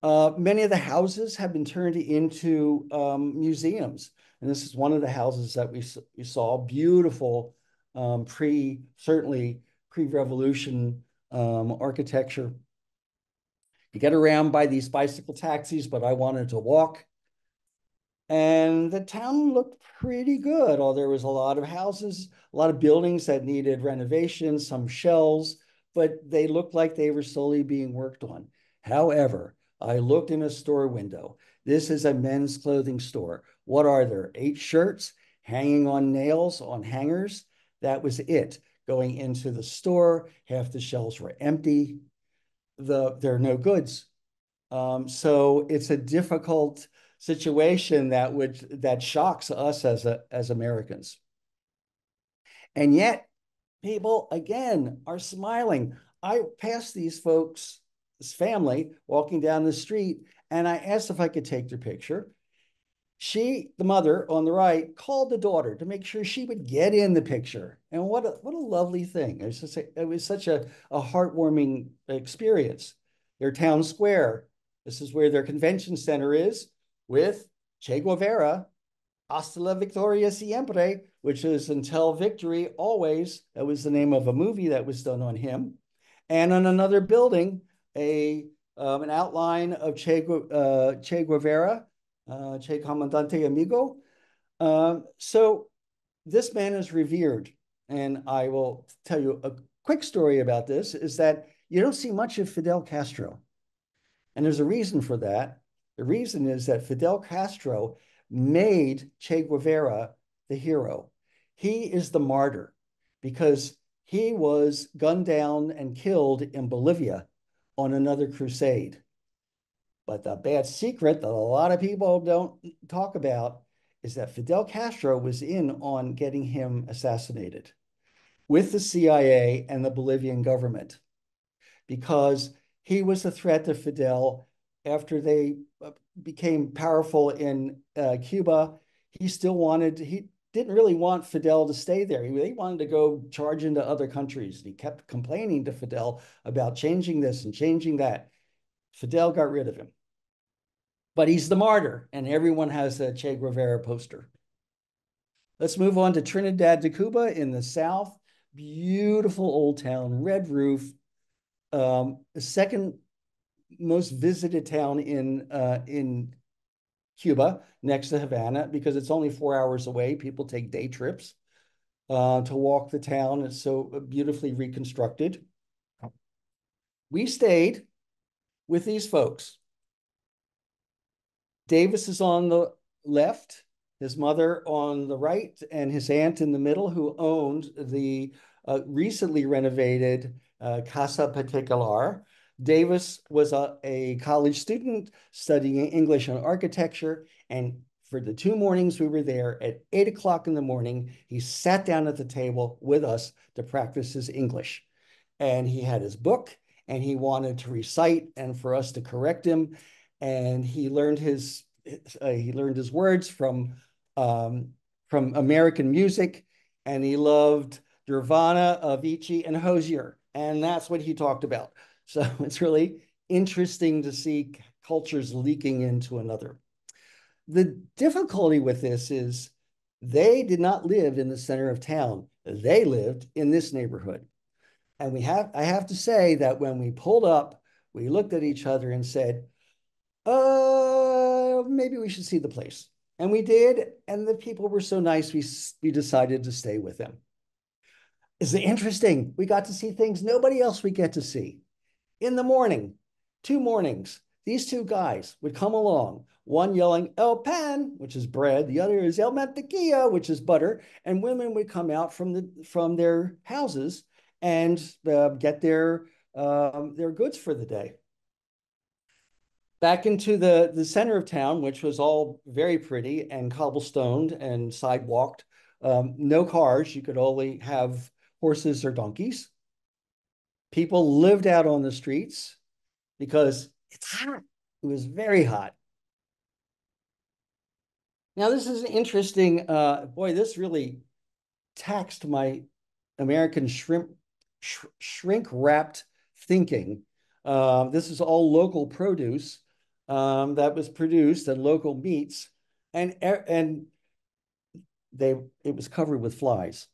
Many of the houses have been turned into museums. And this is one of the houses that we saw. Beautiful, certainly pre-revolution architecture. You get around by these bicycle taxis, but I wanted to walk. And the town looked pretty good. Although there was a lot of houses, a lot of buildings that needed renovation, some shells, but they looked like they were slowly being worked on. However, I looked in a store window. This is a men's clothing store. What are there? 8 shirts hanging on nails on hangers. That was it. Going into the store, half the shelves were empty. There are no goods. So it's a difficult situation that shocks us as Americans. And yet people again are smiling. I passed these folks, this family, walking down the street, and I asked if I could take their picture. The mother on the right, called the daughter to make sure she would get in the picture. And what a lovely thing. It was such a heartwarming experience. Their town square. This is where their convention center is with Che Guevara, Hasta la Victoria Siempre, which is until victory always. That was the name of a movie that was done on him. And on another building, an outline of Che Guevara, Che Comandante Amigo. So this man is revered. And I will tell you a quick story about this is that you don't see much of Fidel Castro. And there's a reason for that. The reason is that Fidel Castro made Che Guevara the hero. He is the martyr because he was gunned down and killed in Bolivia on another crusade. But the bad secret that a lot of people don't talk about is that Fidel Castro was in on getting him assassinated with the CIA and the Bolivian government because he was a threat to Fidel after they became powerful in Cuba. He didn't really want Fidel to stay there. He wanted to go charge into other countries. He kept complaining to Fidel about changing this and changing that. Fidel got rid of him. But he's the martyr, and everyone has a Che Guevara poster. Let's move on to Trinidad de Cuba in the south. Beautiful old town, red roof, the second most visited town in Cuba, next to Havana, because it's only 4 hours away. People take day trips to walk the town. It's so beautifully reconstructed. We stayed with these folks. Davis is on the left, his mother on the right, and his aunt in the middle, who owned the recently renovated Casa Particular. Davis was a college student studying English and architecture. And for the 2 mornings we were there at 8 o'clock in the morning, he sat down at the table with us to practice his English. And he had his book and he wanted to recite and for us to correct him. And he learned his words from American music, and he loved Nirvana, Avicii, and Hozier, and that's what he talked about. So it's really interesting to see cultures leaking into another. The difficulty with this is they did not live in the center of town. They lived in this neighborhood. And I have to say that when we pulled up, we looked at each other and said, maybe we should see the place. And we did, and the people were so nice, we decided to stay with them. It's interesting. We got to see things nobody else would get to see. In the morning, 2 mornings, these two guys would come along, one yelling El Pan, which is bread, the other is El Mantequilla, which is butter, and women would come out from their houses and get their goods for the day. Back into the center of town, which was all very pretty and cobblestoned and sidewalked. No cars. You could only have horses or donkeys. People lived out on the streets because it's hot. It was very hot. Now, this is interesting. Boy, this really taxed my American shrink wrapped thinking. This is all local produce that was produced and local meats, and it was covered with flies.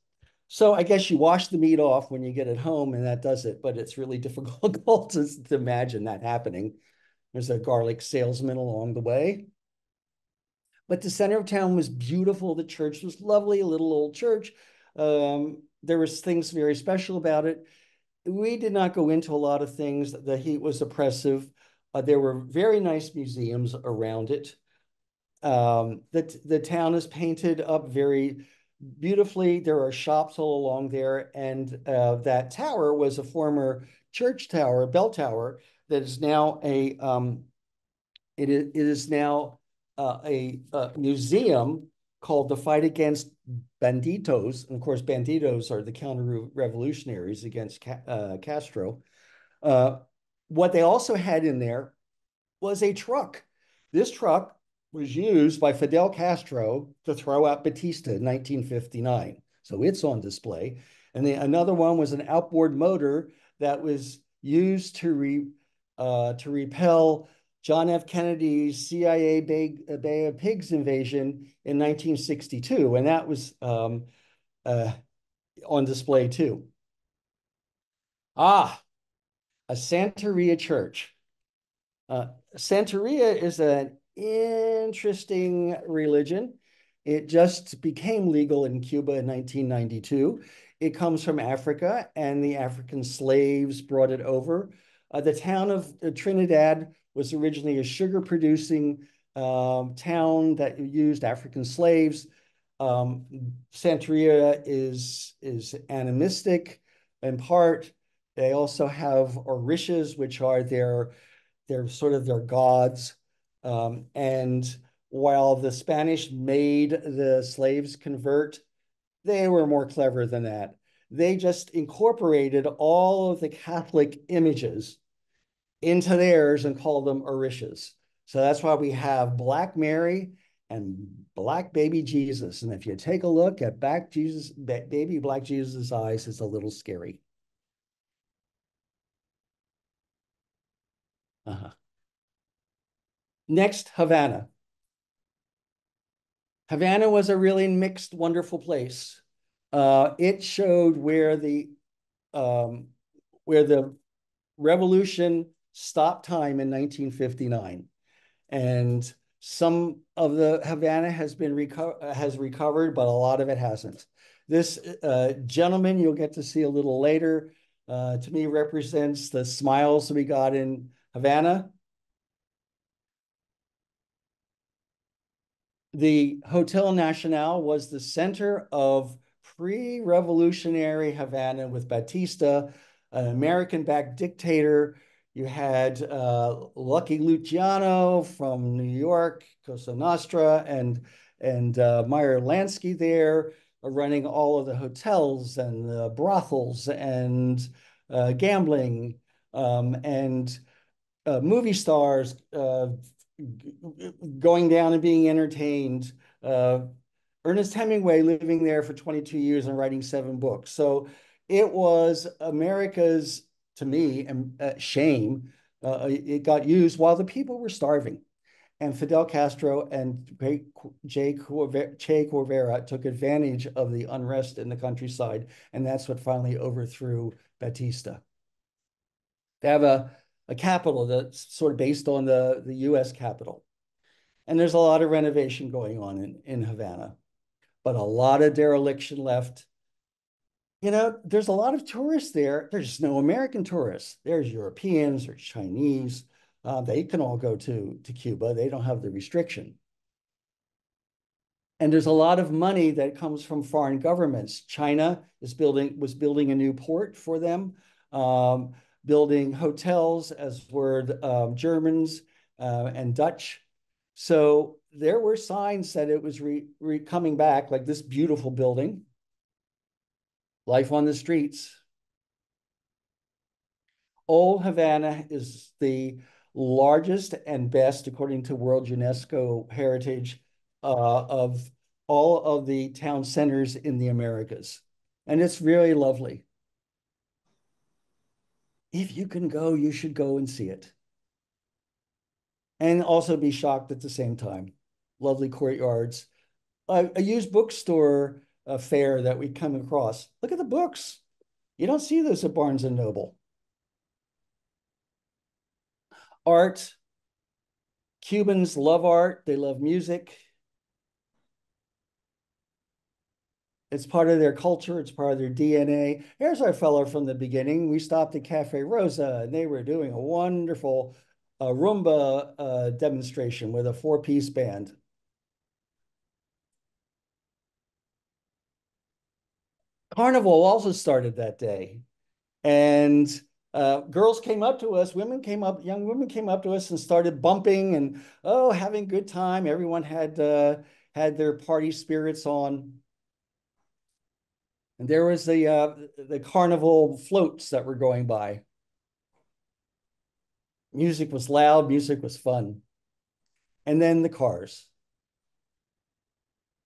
So I guess you wash the meat off when you get it home, and that does it. But it's really difficult to imagine that happening. There's a garlic salesman along the way. But the center of town was beautiful. The church was lovely, a little old church. There was things very special about it. We did not go into a lot of things. The heat was oppressive. There were very nice museums around it. The town is painted up very beautifully. There are shops all along there, and that tower was a former church tower, bell tower, that is now it is now a museum called the Fight Against Banditos. And of course, Banditos are the counter-revolutionaries against Castro. Uh, what they also had in there was a truck. This truck was used by Fidel Castro to throw out Batista in 1959. So it's on display. And another one was an outboard motor that was used to repel John F. Kennedy's CIA Bay of Pigs invasion in 1962. And that was uh, on display too. Ah, a Santeria church. Uh, Santeria is an interesting religion. It just became legal in Cuba in 1992. It comes from Africa, and the African slaves brought it over. The town of Trinidad was originally a sugar producing town that used African slaves. Um, Santeria is animistic in part. They also have orishas, which are they're sort of their gods. And while the Spanish made the slaves convert, they were more clever than that. They just incorporated all of the Catholic images into theirs and called them orishas. So that's why we have Black Mary and Black Baby Jesus. And if you take a look at baby Black Jesus' eyes, it's a little scary. Uh-huh. Next, Havana. Havana was a really mixed, wonderful place. It showed um, where the revolution stopped time in 1959, and some of the Havana has recovered, but a lot of it hasn't. This gentleman you'll get to see a little later, to me represents the smiles we got in Havana. The Hotel Nacional was the center of pre-revolutionary Havana with Batista, an American-backed dictator. You had Lucky Luciano from New York, Cosa Nostra, and Meyer Lansky there, running all of the hotels and the brothels and gambling, and movie stars going down and being entertained. Uh, Ernest Hemingway living there for 22 years and writing 7 books. So it was America's, to me, shame. It got used while the people were starving. And Fidel Castro and Che Guevara took advantage of the unrest in the countryside. And that's what finally overthrew Batista. They have a capital that's sort of based on the US Capitol. And there's a lot of renovation going on in Havana, but a lot of dereliction left. There's a lot of tourists there. There's no American tourists. There's Europeans, there's Chinese. They can all go to Cuba. They don't have the restriction. And there's a lot of money that comes from foreign governments. China was building a new port for them, um, building hotels, as were the Germans and Dutch. So there were signs that it was coming back, like this beautiful building, life on the streets. Old Havana is the largest and best, according to World UNESCO Heritage, of all of the town centers in the Americas. And it's really lovely. If you can go, you should go and see it. And also be shocked at the same time. Lovely courtyards. A used bookstore fair that we come across. Look at the books. You don't see those at Barnes and Noble. Art. Cubans love art. They love music. It's part of their culture. It's part of their DNA. Here's our fellow from the beginning. We stopped at Cafe Rosa, and they were doing a wonderful Rumba demonstration with a four-piece band. Carnival also started that day. And girls came up to us, women came up, young women came up to us and started bumping and oh, having a good time. Everyone had their party spirits on. And there was the carnival floats that were going by. Music was loud, music was fun. And then the cars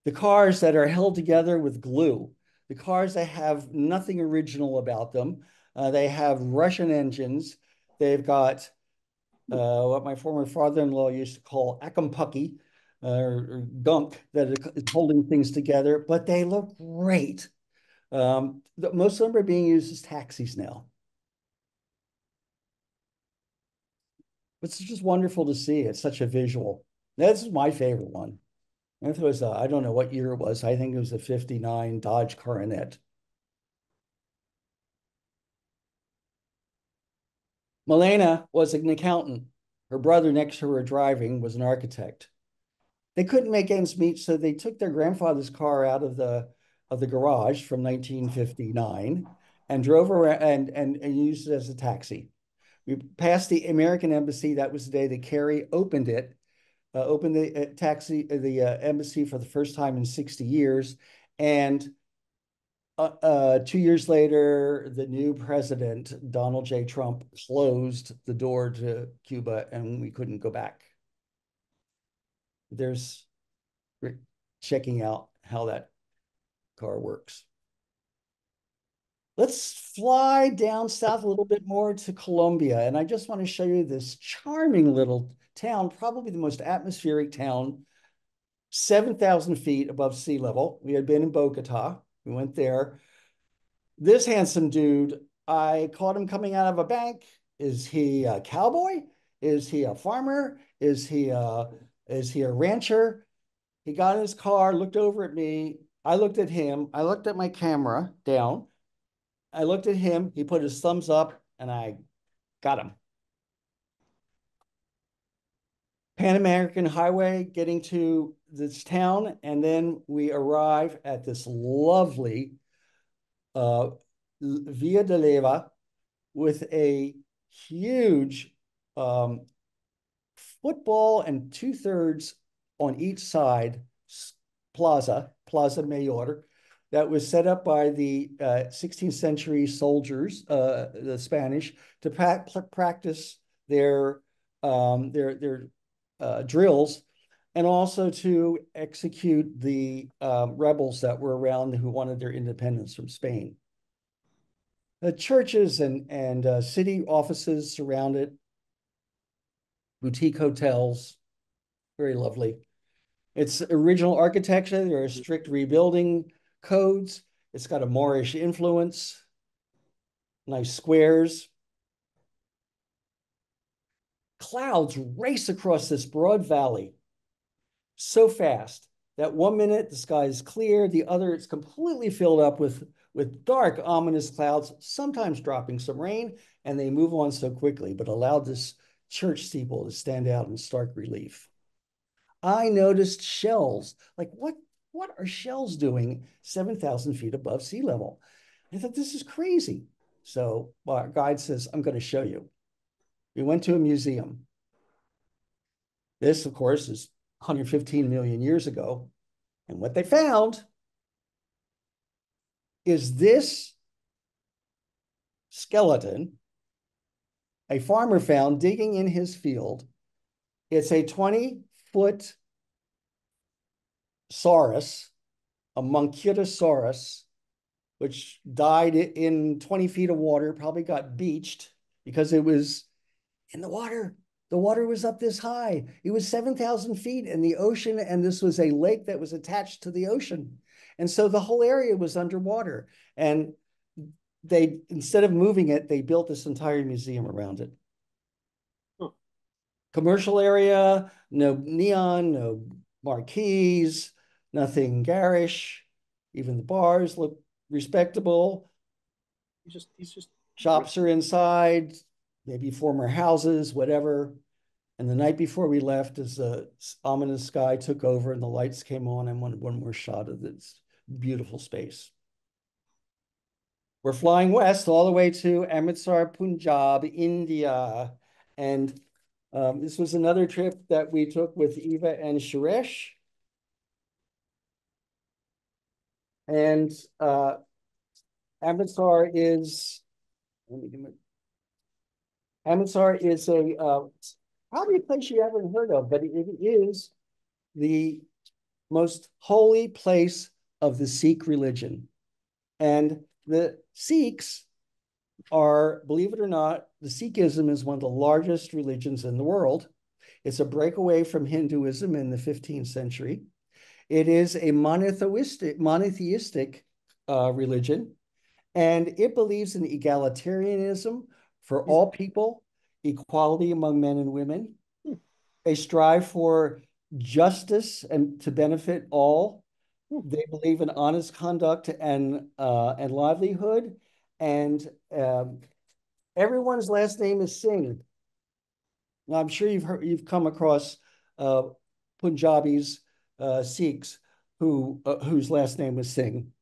that are held together with glue, the cars that have nothing original about them. They have Russian engines. They've got what my former father-in-law used to call akampucky or gunk that is holding things together, but they look great. Most of them are being used as taxis now. It's just wonderful to see. It's such a visual. That's my favorite one. It was, I don't know what year it was. I think it was a 59 Dodge Coronet. Milena was an accountant. Her brother next to her driving was an architect. They couldn't make ends meet, so they took their grandfather's car out of the garage from 1959 and drove around and used it as a taxi. We passed the American embassy. That was the day that Kerry opened the embassy for the first time in 60 years. And 2 years later, the new president, Donald J. Trump, closed the door to Cuba and we couldn't go back. There's checking out how that car works. Let's fly down south a little bit more to Colombia. And I just want to show you this charming little town, probably the most atmospheric town, 7,000 feet above sea level. We had been in Bogota. We went there. This handsome dude, I caught him coming out of a bank. Is he a cowboy? Is he a farmer? Is he a rancher? He got in his car, looked over at me. I looked at him. I looked at my camera down. I looked at him. He put his thumbs up and I got him. Pan American Highway getting to this town. And then we arrive at this lovely uh, Via de Leyva with a huge um, football and two-thirds on each side Plaza Mayor, that was set up by the 16th century soldiers, the Spanish, to practice their drills and also to execute the rebels that were around who wanted their independence from Spain. The churches and city offices surround it, boutique hotels, very lovely. It's original architecture. There are strict rebuilding codes. It's got a Moorish influence, nice squares. Clouds race across this broad valley so fast that 1 minute the sky is clear, the other it's completely filled up with dark, ominous clouds, sometimes dropping some rain, and they move on so quickly, but allowed this church steeple to stand out in stark relief. I noticed shells. Like, what are shells doing 7,000 feet above sea level? I thought, this is crazy. So our guide says, I'm going to show you. We went to a museum. This, of course, is 115 million years ago. And what they found is this skeleton a farmer found digging in his field. It's a 20-foot saurus, a Muncutosaurus, which died in 20 feet of water, probably got beached because it was in the water. The water was up this high. It was 7,000 feet in the ocean, and this was a lake that was attached to the ocean. And so the whole area was underwater. And they, instead of moving it, they built this entire museum around it. Huh. Commercial area, no neon, no marquees, nothing garish. Even the bars look respectable. He's just great. Shops are inside, maybe former houses, whatever. And the night before we left, as the ominous sky took over and the lights came on, I wanted one more shot of this beautiful space. We're flying west all the way to Amritsar, Punjab, India. And this was another trip that we took with Eva and Suresh. And Amritsar is, let me give it, Amritsar is a probably a place you haven't heard of, but it is the most holy place of the Sikh religion. And the Sikhs are, believe it or not, the Sikhism is one of the largest religions in the world. It's a breakaway from Hinduism in the 15th century. It is a monotheistic religion, and it believes in egalitarianism for He's all people, equality among men and women. hmm, They strive for justice and to benefit all. hmm, They believe in honest conduct and livelihood, and everyone's last name is Singh. Now, I'm sure you've come across uh, Punjabis, Sikhs, whose last name was Singh.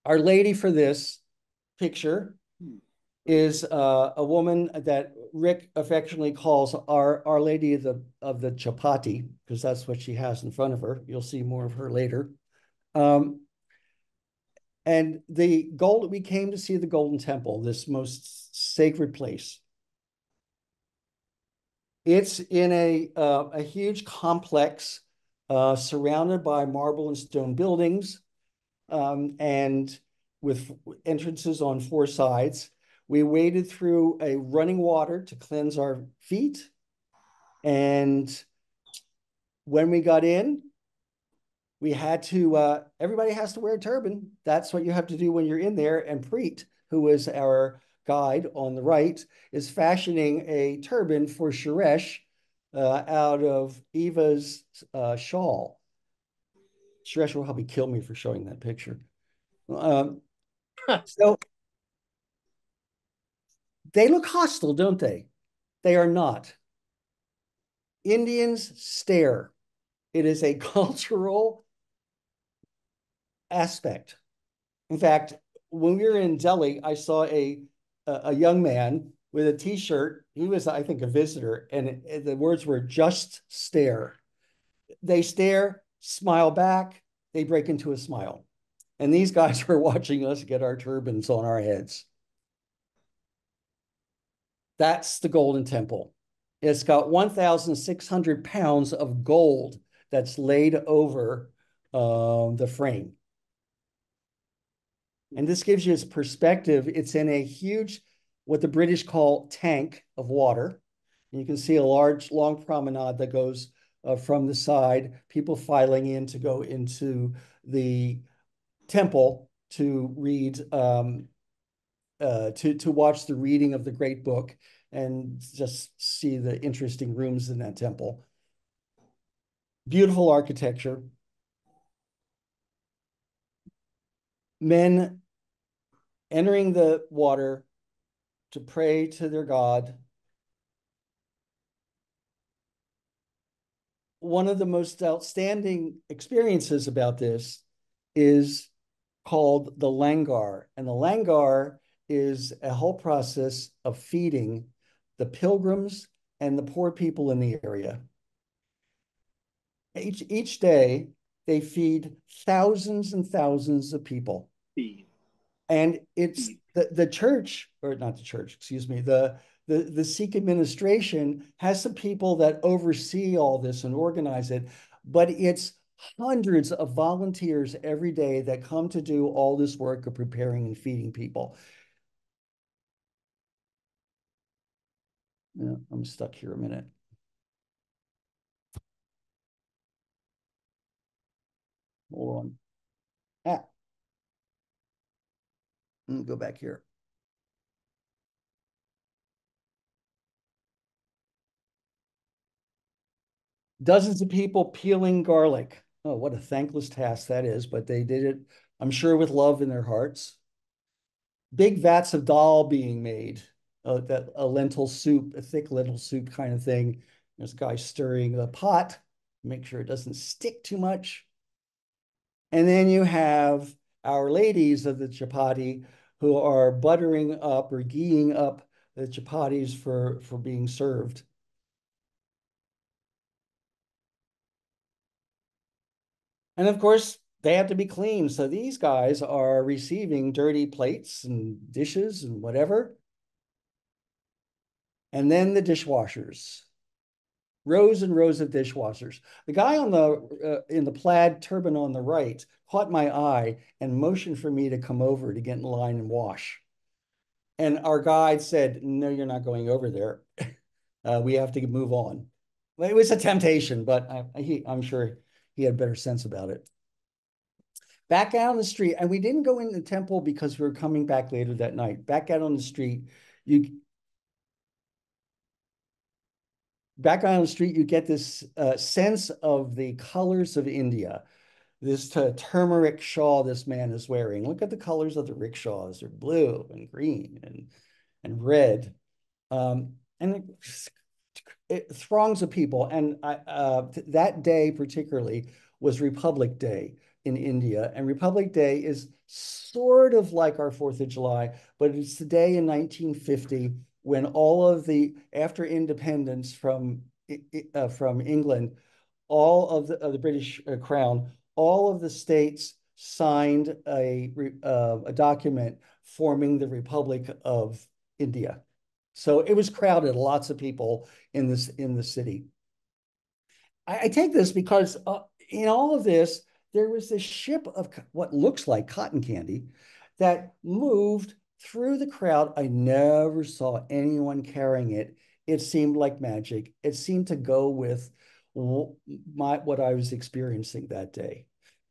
Our lady for this picture hmm. is a woman that Rick affectionately calls Our Lady of the Chapati, because that's what she has in front of her. You'll see more of her later. Um, and we came to see the Golden Temple, this most sacred place. It's in a huge complex surrounded by marble and stone buildings, and with entrances on four sides. We waded through a running water to cleanse our feet. And when we got in, we had to, everybody has to wear a turban. That's what you have to do when you're in there. And Preet, who is our guide on the right, is fashioning a turban for Suresh out of Eva's shawl. Suresh will probably kill me for showing that picture. Um, so they look hostile, don't they? They are not. Indians stare. It is a cultural aspect. In fact, when we were in Delhi, I saw a young man with a T-shirt. He was, I think, a visitor, and the words were "just stare." They stare, smile back, they break into a smile. And these guys were watching us get our turbans on our heads. That's the Golden Temple. It's got 1,600 pounds of gold that's laid over the frame. And this gives you its perspective. It's in a huge, what the British call tank of water. And you can see a large, long promenade that goes from the side, people filing in to go into the temple to read, to watch the reading of the great book and just see the interesting rooms in that temple. Beautiful architecture. Men entering the water to pray to their God. One of the most outstanding experiences about this is called the langar. And the langar is a whole process of feeding the pilgrims and the poor people in the area. Each day, they feed thousands and thousands of people. Speed, And it's speed. the church, or not the church, excuse me, the Sikh administration has some people that oversee all this and organize it, but it's hundreds of volunteers every day that come to do all this work of preparing and feeding people. Yeah, I'm stuck here a minute. Hold on. Ah, let me go back here. Dozens of people peeling garlic. Oh, what a thankless task that is, but they did it, I'm sure, with love in their hearts. Big vats of dal being made, that a lentil soup, a thick lentil soup kind of thing. There's a guy stirring the pot, make sure it doesn't stick too much. And then you have our ladies of the chapati who are buttering up or gheeing up the chapatis for being served. And of course, they have to be clean. So these guys are receiving dirty plates and dishes and whatever. And then the dishwashers, rows and rows of dishwashers. The guy on the in the plaid turban on the right caught my eye and motioned for me to come over to get in line and wash. And our guide said, "No, you're not going over there. We have to move on." Well, it was a temptation, but I'm sure he had better sense about it. Back out on the street, and we didn't go in the temple because we were coming back later that night. Back out on the street, you back out on the street, you get this sense of the colors of India. This turmeric shawl this man is wearing. Look at the colors of the rickshaws. They're blue and green and red. And it throngs of people. And that day particularly was Republic Day in India. And Republic Day is sort of like our 4th of July, but it's the day in 1950 when all of the, after independence from England, all of the British Crown, all of the states signed a document forming the Republic of India. So it was crowded, lots of people in the city. I take this because in all of this, there was this ship of what looks like cotton candy that moved through the crowd. I never saw anyone carrying it. It seemed like magic. It seemed to go with what I was experiencing that day.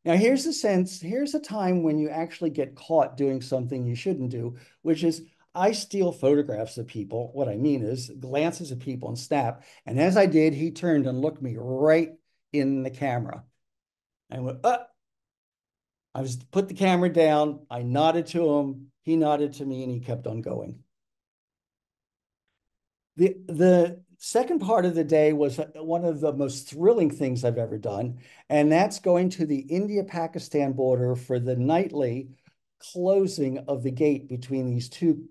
Now, here's a time when you actually get caught doing something you shouldn't do, which is I steal photographs of people. What I mean is glances at people and snap. And as I did, he turned and looked me right in the camera. I went, I was put the camera down. I nodded to him. He nodded to me and he kept on going. The second part of the day was one of the most thrilling things I've ever done. And that's going to the India-Pakistan border for the nightly closing of the gate between these two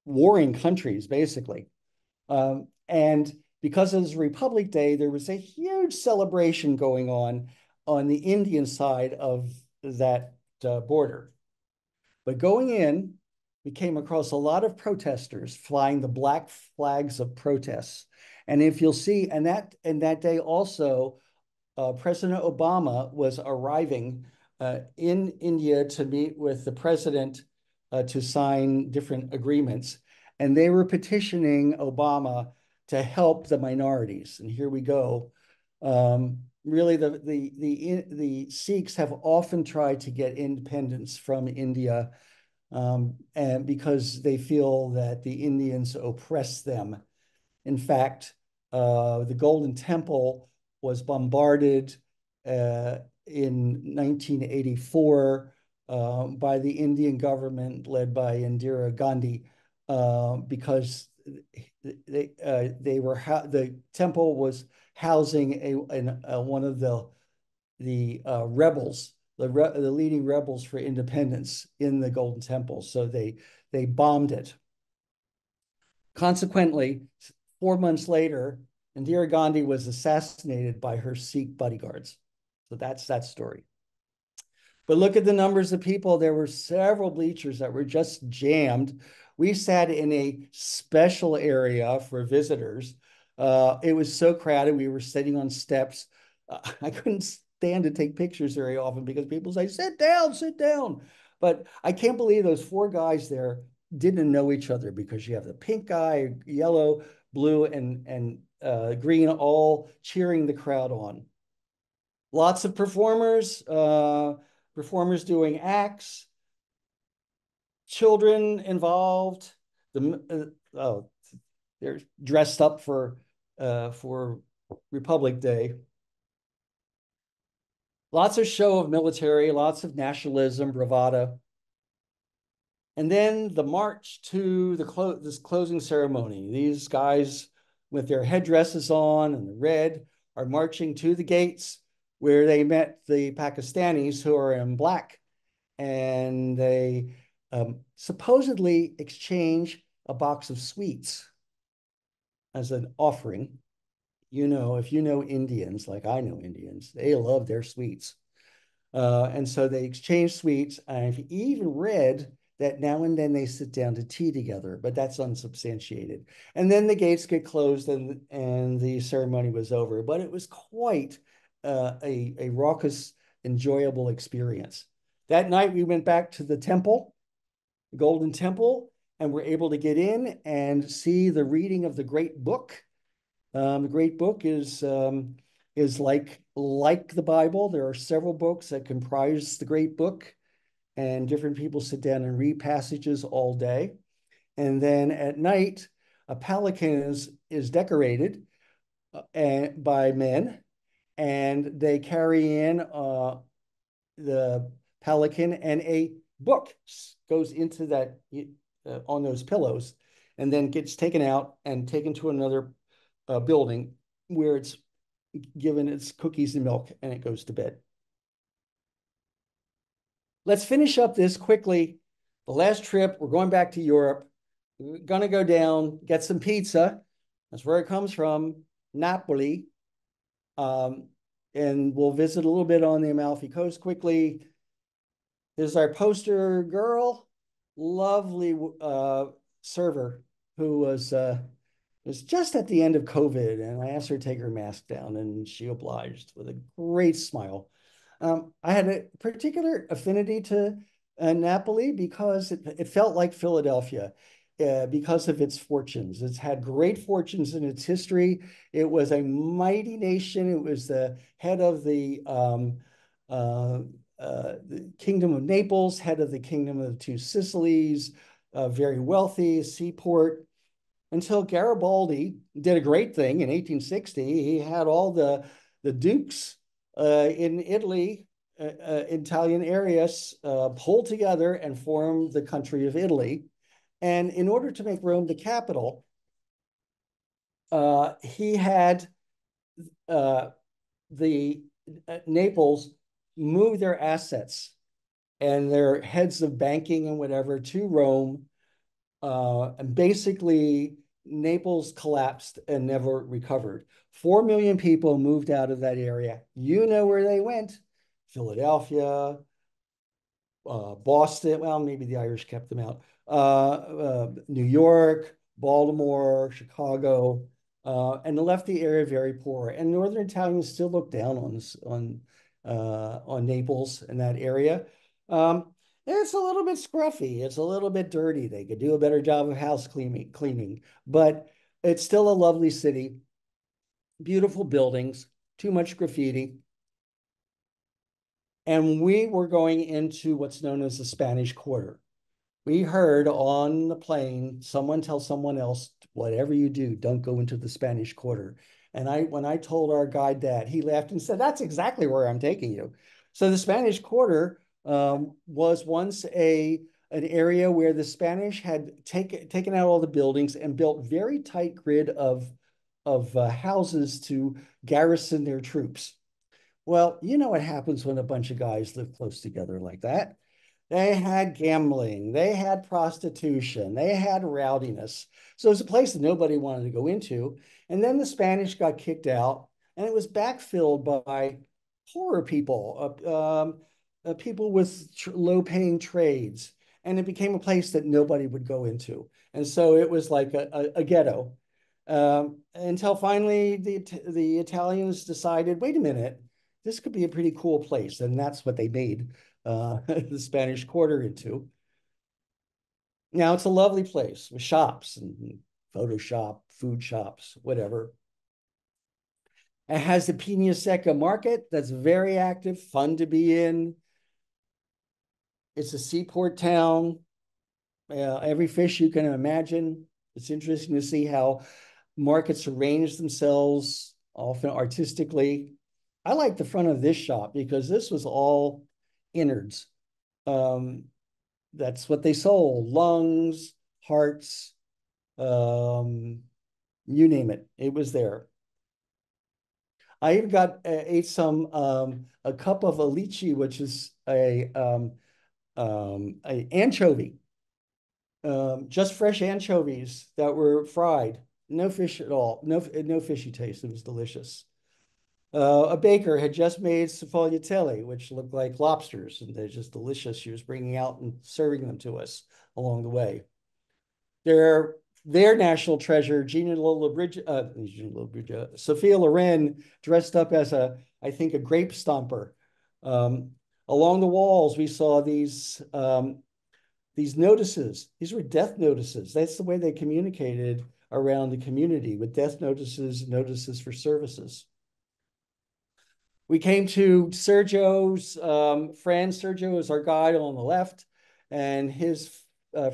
warring countries, basically. And because it was Republic Day, there was a huge celebration going on the Indian side of that border. But going in, we came across a lot of protesters flying the black flags of protests. And if you'll see, and that day also, President Obama was arriving in India to meet with the president to sign different agreements. And they were petitioning Obama to help the minorities. And here we go. Really, the Sikhs have often tried to get independence from India, and because they feel that the Indians oppress them. In fact, the Golden Temple was bombarded in 1984 by the Indian government led by Indira Gandhi because the temple was housing one of the rebels, the leading rebels for independence in the Golden Temple. So they bombed it. Consequently, 4 months later, Indira Gandhi was assassinated by her Sikh bodyguards. So that's that story. But look at the numbers of people. There were several bleachers that were just jammed. We sat in a special area for visitors. It was so crowded. We were sitting on steps. I couldn't stand to take pictures very often because people say, sit down, sit down. But I can't believe those four guys there didn't know each other because you have the pink guy, yellow, blue, and green all cheering the crowd on. Lots of performers doing acts, children involved. Oh, they're dressed up for Republic Day. Lots of show of military, lots of nationalism, bravado. And then the march to this closing ceremony. These guys with their headdresses on and the red are marching to the gates where they met the Pakistanis who are in black. And they supposedly exchange a box of sweets as an offering. You know, if you know Indians, like I know Indians, they love their sweets. And so they exchange sweets. I've even read that now and then they sit down to tea together, but that's unsubstantiated. And then the gates get closed and the ceremony was over. But it was quite a raucous, enjoyable experience. That night we went back to the temple, the Golden Temple, and were able to get in and see the reading of the Great Book. The Great Book is like the Bible. There are several books that comprise the Great Book, and different people sit down and read passages all day. And then at night, a pelican is decorated by men, and they carry in the pelican, and a book goes into that on those pillows, and then gets taken out and taken to another building where it's given its cookies and milk, and it goes to bed. Let's finish up this quickly. The last trip, we're going back to Europe. We're going to go down, get some pizza. That's where it comes from, Napoli. Um, and we'll visit a little bit on the Amalfi Coast quickly. There's our poster girl, lovely server who was just at the end of COVID, and I asked her to take her mask down, and she obliged with a great smile. I had a particular affinity to Napoli because it felt like Philadelphia because of its fortunes. It's had great fortunes in its history. It was a mighty nation. It was the head of the Kingdom of Naples, head of the Kingdom of the Two Sicilies, very wealthy seaport until Garibaldi did a great thing in 1860. He had all the dukes in Italy, Italian areas, pulled together and formed the country of Italy. And in order to make Rome the capital, he had uh, the Naples move their assets and their heads of banking and whatever to Rome. And basically, Naples collapsed and never recovered. 4 million people moved out of that area. You know where they went: Philadelphia, Boston. Well, maybe the Irish kept them out. New York, Baltimore, Chicago, and left the area very poor. And Northern Italians still look down on Naples and that area. It's a little bit scruffy. It's a little bit dirty. They could do a better job of house cleaning, but it's still a lovely city. Beautiful buildings, too much graffiti. And we were going into what's known as the Spanish Quarter. We heard on the plane someone tell someone else, whatever you do, don't go into the Spanish Quarter. And when I told our guide that, he laughed and said, that's exactly where I'm taking you. So the Spanish Quarter was once an area where the Spanish had taken out all the buildings and built very tight grid of houses to garrison their troops. Well, you know what happens when a bunch of guys live close together like that. They had gambling, they had prostitution, they had rowdiness. So it was a place that nobody wanted to go into. And then the Spanish got kicked out, and it was backfilled by poorer people, people with low-paying trades. And it became a place that nobody would go into. And so it was like a ghetto. Until finally the Italians decided, wait a minute, this could be a pretty cool place. And that's what they made the Spanish Quarter into. Now it's a lovely place with shops and photo shop, food shops, whatever. It has the Pina Seca market that's very active, fun to be in. It's a seaport town. Every fish you can imagine. It's interesting to see how markets arrange themselves, often artistically. I like the front of this shop because this was all innards. Um, that's what they sold: lungs, hearts, um, you name it. It was there. I even got ate some a cup of alici, which is a anchovy, just fresh anchovies that were fried. No fish at all. No fishy taste. It was delicious. A baker had just made sfogliatelle, which looked like lobsters, and they're just delicious. She was bringing out and serving them to us along the way. Their their national treasure, Sophia Loren, dressed up as I think, a grape stomper. Um, Along the walls, we saw these notices. These were death notices. That's the way they communicated around the community, with death notices, notices for services. We came to Sergio's friend. Sergio is our guide on the left, and his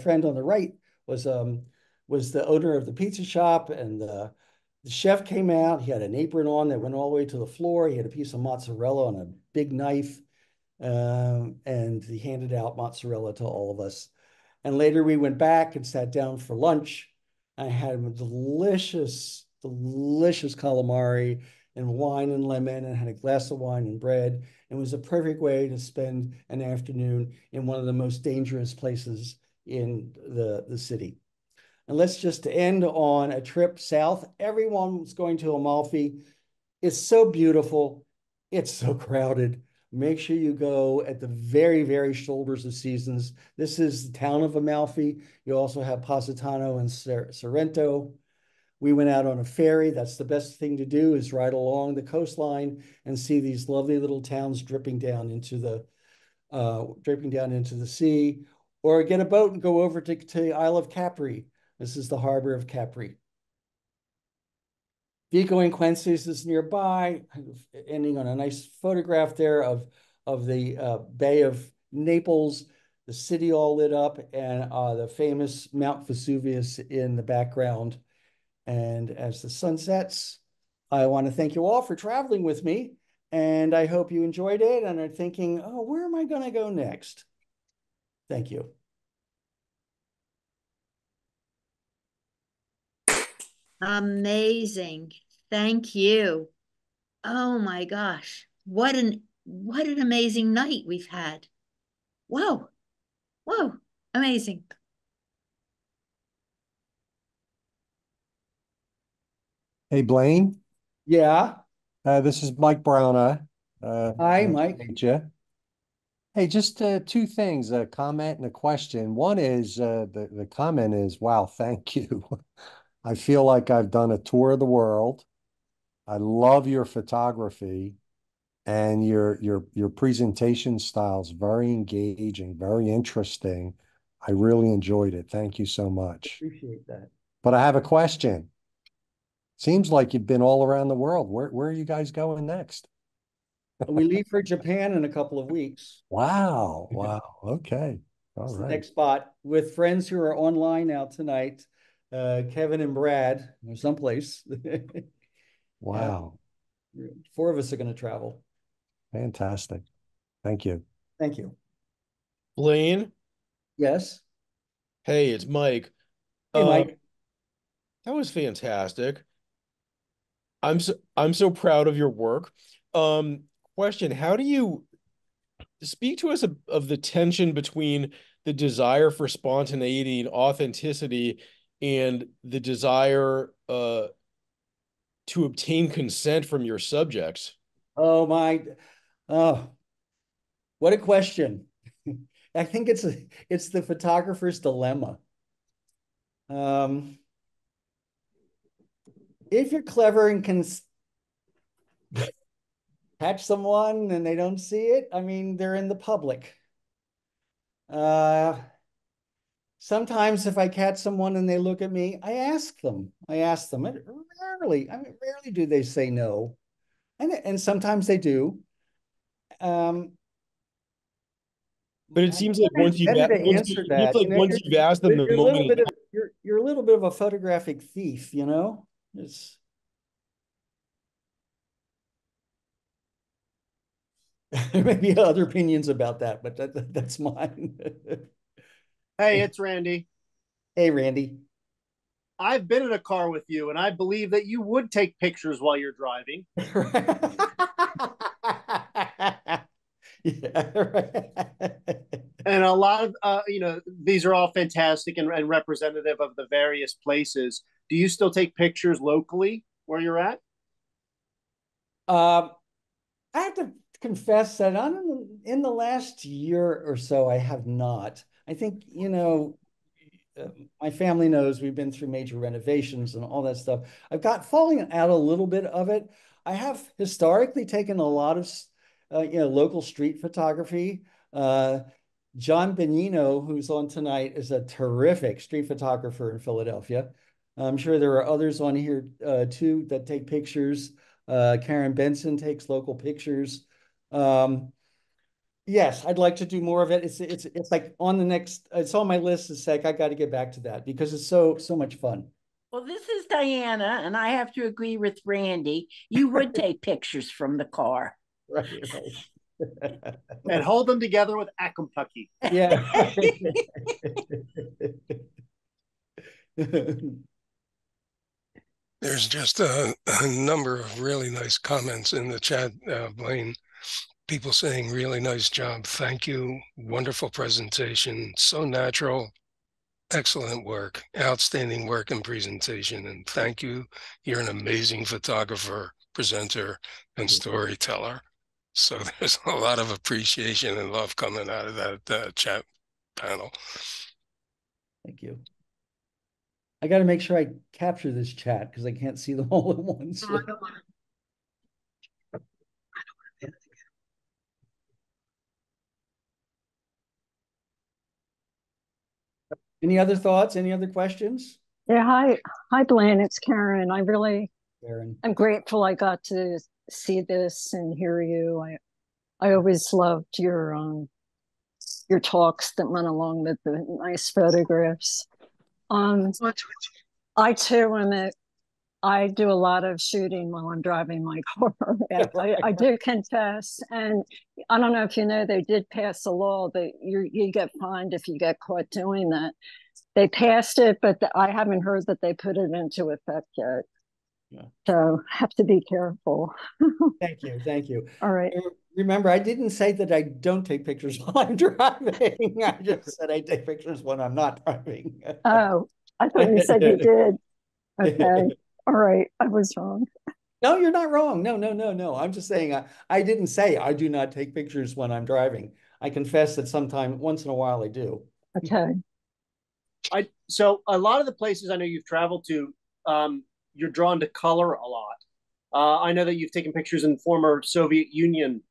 friend on the right was um, was the owner of the pizza shop. And the chef came out. He had an apron on that went all the way to the floor. He had a piece of mozzarella on a big knife, and he handed out mozzarella to all of us. And later we went back and sat down for lunch. I had a delicious, delicious calamari and wine and lemon, and had a glass of wine and bread. It was a perfect way to spend an afternoon in one of the most dangerous places in the city. And let's just end on a trip south. Everyone's going to Amalfi. It's so beautiful. It's so crowded. Make sure you go at the very, very shoulders of seasons. This is the town of Amalfi. You also have Positano and Sorrento. We went out on a ferry. That's the best thing to do, is ride along the coastline and see these lovely little towns dripping down into the sea, or get a boat and go over to the Isle of Capri. This is the harbor of Capri. Vico and Quincy's is nearby, ending on a nice photograph there of the Bay of Naples, the city all lit up, and the famous Mount Vesuvius in the background. And as the sun sets, I want to thank you all for traveling with me. And I hope you enjoyed it and are thinking, oh, where am I going to go next? Thank you. Amazing. Thank you. Oh my gosh. What an amazing night we've had. Whoa. Whoa. Amazing. Hey, Blaine, Yeah. this is Mike Brown. Hi, Nice to Mike. meet you. Hey, just two things, a comment and a question. One is the comment is, wow, thank you. I feel like I've done a tour of the world. I love your photography, and your presentation style is very engaging, very interesting. I really enjoyed it. Thank you so much. Appreciate that. But I have a question. Seems like you've been all around the world. Where are you guys going next? We leave for Japan in a couple of weeks. Wow. Wow. Okay. All It's the right. next spot, with friends who are online now tonight, Kevin and Brad, or someplace. Uh, Wow. four of us are going to travel. Fantastic. Thank you. Thank you. Blaine, Yes. hey, it's Mike. Hey, Uh, Mike. that was fantastic. I'm so proud of your work. Um, Question, how do you speak to us of the tension between the desire for spontaneity and authenticity and the desire to obtain consent from your subjects? Oh, my. Oh, what a question. I think it's the photographer's dilemma. Um, if you're clever and can catch someone and they don't see it, I mean, they're in the public. Uh, Sometimes if I catch someone and they look at me, I ask them. And rarely do they say no. And sometimes they do. Um, But it seems like Better to answer that. once you've asked them, the You're a little moment bit of you're a little bit of a photographic thief, you know? It's There may be other opinions about that, but that's mine. Hey, it's Randy. Hey, Randy. I've been in a car with you, and I believe that you would take pictures while you're driving. Yeah, right. And a lot of, these are all fantastic and representative of the various places. Do you still take pictures locally where you're at? Um, I have to confess that in the last year or so, I have not. I think, my family knows we've been through major renovations and all that stuff. I've got falling out a little bit of it. I have historically taken a lot of, local street photography. John Benino, who's on tonight, is a terrific street photographer in Philadelphia. I'm sure there are others on here too that take pictures. Karen Benson takes local pictures. Um, yes, I'd like to do more of it. It's like on the next. It's on my list. It's like I got to get back to that because it's so much fun. Well, this is Diana, and I have to agree with Randy. You would take pictures from the car. Right, right. And hold them together with Akumpucky. Yeah. There's just a number of really nice comments in the chat, Blaine. People saying, really nice job. Thank you. Wonderful presentation. So natural. Excellent work. Outstanding work and presentation. And thank you. You're an amazing photographer, presenter, and storyteller. So there's a lot of appreciation and love coming out of that chat panel. Thank you. I got to make sure I capture this chat because I can't see them all at once. Any other thoughts? Any other questions? Yeah, hi, Blaine. It's Karen. I really Karen. am grateful I got to see this and hear you. I always loved your talks that went along with the nice photographs. I too I do a lot of shooting while I'm driving my car. I do confess, and I don't know if you know, they did pass a law that you get fined if you get caught doing that. They passed it, but I haven't heard that they put it into effect yet. Yeah. So have to be careful. Thank you. Thank you. All right. Remember, I didn't say that I don't take pictures while I'm driving. I just said I take pictures when I'm not driving. Oh, I thought you said you did. Okay. All right. I was wrong. No, you're not wrong. No. I'm just saying I didn't say I do not take pictures when I'm driving. I confess that sometime, once in a while, I do. Okay. So a lot of the places I know you've traveled to, you're drawn to color a lot. I know that you've taken pictures in former Soviet Union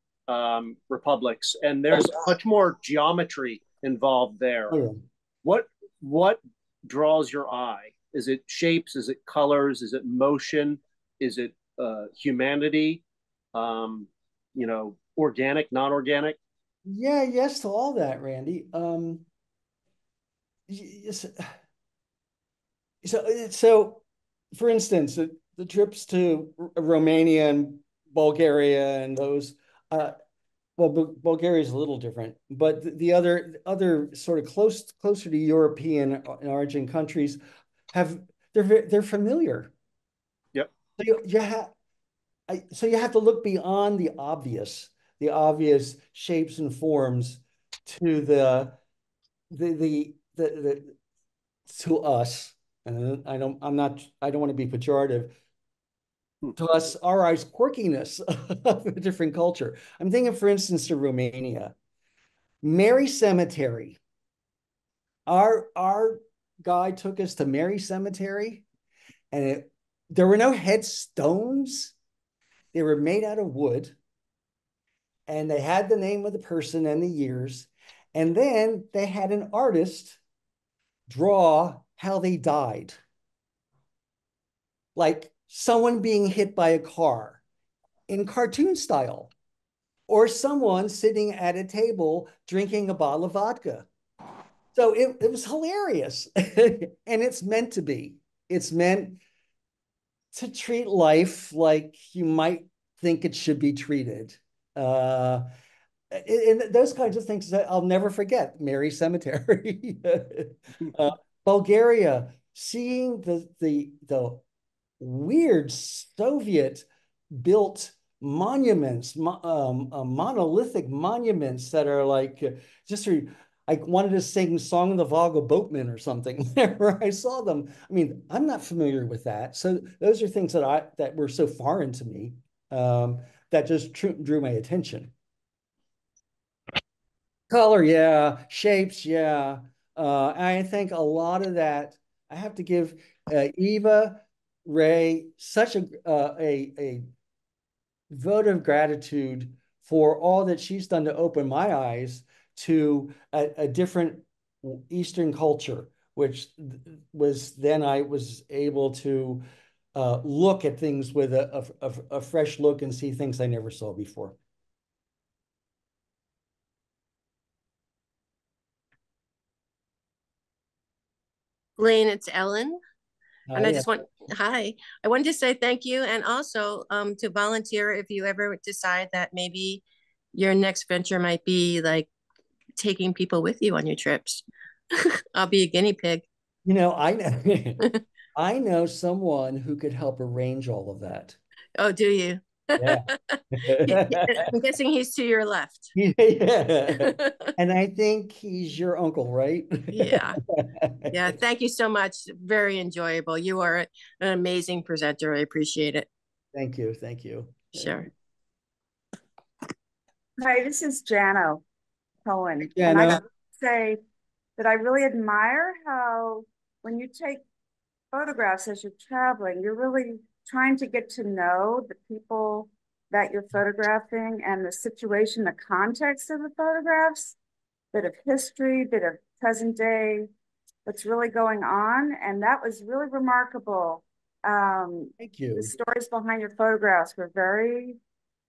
republics, and there's much more geometry involved there. Oh, yeah. What draws your eye? Is it shapes? Is it colors? Is it motion? Is it humanity? Organic, non-organic? Yeah, yes to all that, Randy. So for instance, the trips to Romania and Bulgaria and those, Bulgaria is a little different, but the other sort of closer to European origin countries they're familiar. Yep. So you have to look beyond the obvious shapes and forms to the to us. And I don't want to be pejorative. To us, our eyes quirkiness of a different culture. I'm thinking, for instance, to Romania. Mary Cemetery. Our guy took us to Mary Cemetery, and there were no headstones. They were made out of wood, and they had the name of the person and the years, and then they had an artist draw how they died, like someone being hit by a car in cartoon style, or someone sitting at a table drinking a bottle of vodka. So it was hilarious. And it's meant to be. It's meant to treat life like you might think it should be treated. and those kinds of things that I'll never forget. Mary Cemetery, uh, Bulgaria, seeing the weird Soviet built monuments, monolithic monuments that are like just. I wanted to sing "Song of the Volga Boatmen" or something whenever I saw them. I mean, I'm not familiar with that, so those are things that were so foreign to me, that just drew my attention. Color, yeah. Shapes, yeah. I think a lot of that, I have to give Eva Ray such a vote of gratitude for all that she's done to open my eyes to a different Eastern culture, which was then I was able to look at things with a fresh look and see things I never saw before. Blaine, it's Ellen. And I Yeah. just want, hi, I wanted to say thank you. And also to volunteer if you ever decide that maybe your next venture might be like taking people with you on your trips. I'll be a guinea pig. You know, I know I know someone who could help arrange all of that. Oh, do you? Yeah. I'm guessing he's to your left. Yeah. And I think he's your uncle, right? Yeah. Yeah. Thank you so much. Very enjoyable. You are an amazing presenter. I appreciate it. Thank you. Thank you. Sure. Hi, this is Jano Cohen. Jano. And I say that I really admire how when you take photographs as you're traveling, you're really trying to get to know the people that you're photographing and the situation, the context of the photographs, bit of history, bit of present day, what's really going on. And that was really remarkable. Thank you. The stories behind your photographs were very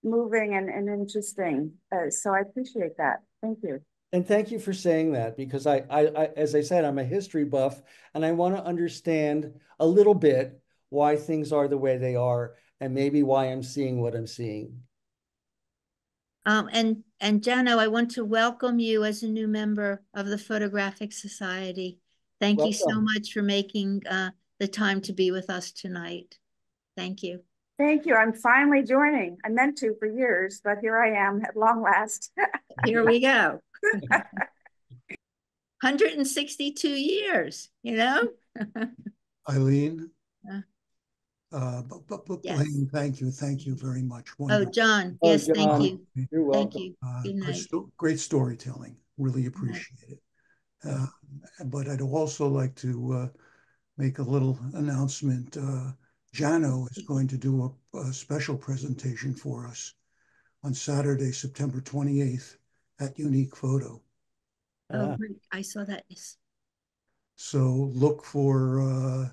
moving and interesting. So I appreciate that. Thank you. And thank you for saying that, because as I said, I'm a history buff and I want to understand a little bit why things are the way they are and maybe why I'm seeing what I'm seeing. And Jano, I want to welcome you as a new member of the Photographic Society. Thank you so much for making the time to be with us tonight. Thank you. Thank you. I'm finally joining. I meant to for years, but here I am at long last. Here we go. 162 years, you know? Eileen, Yes. Blaine, thank you very much. Oh, Wonderful. John, yes, thank you. You're welcome. Thank you. Good night. Great storytelling. Really appreciate it. But I'd also like to make a little announcement. Jano is going to do a special presentation for us on Saturday, September 28th at Unique Photo. Oh, great. I saw that. Yes. So look for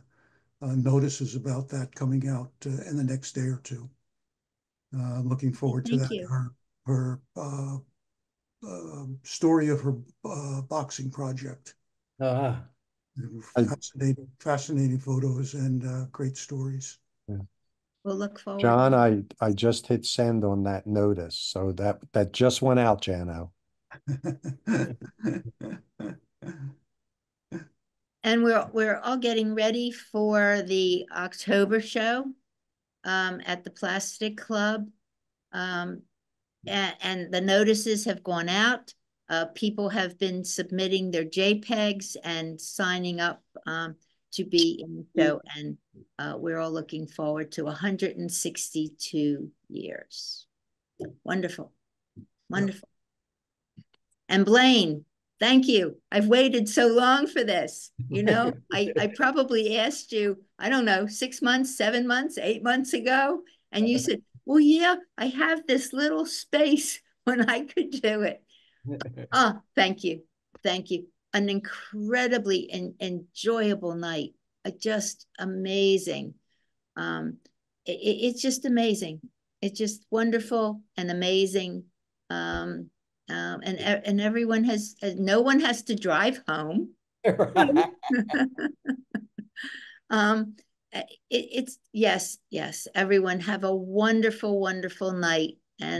notices about that coming out in the next day or two. Looking forward to that. You. Her story of her boxing project. Fascinating photos and great stories. We'll look forward. John, I just hit send on that notice, so that just went out, Jano. And we're all getting ready for the October show at the Plastic Club. And the notices have gone out. People have been submitting their JPEGs and signing up to be in the show. And we're all looking forward to 162 years. Wonderful. Wonderful. And Blaine, thank you. I've waited so long for this. You know, I probably asked you, I don't know, 6 months, 7 months, 8 months ago. And you said, well, yeah, I have this little space when I could do it. Oh, thank you. Thank you. An incredibly enjoyable night. Just amazing. It's just amazing. It's just wonderful and amazing. And everyone no one has to drive home. It's yes, everyone have a wonderful, wonderful night.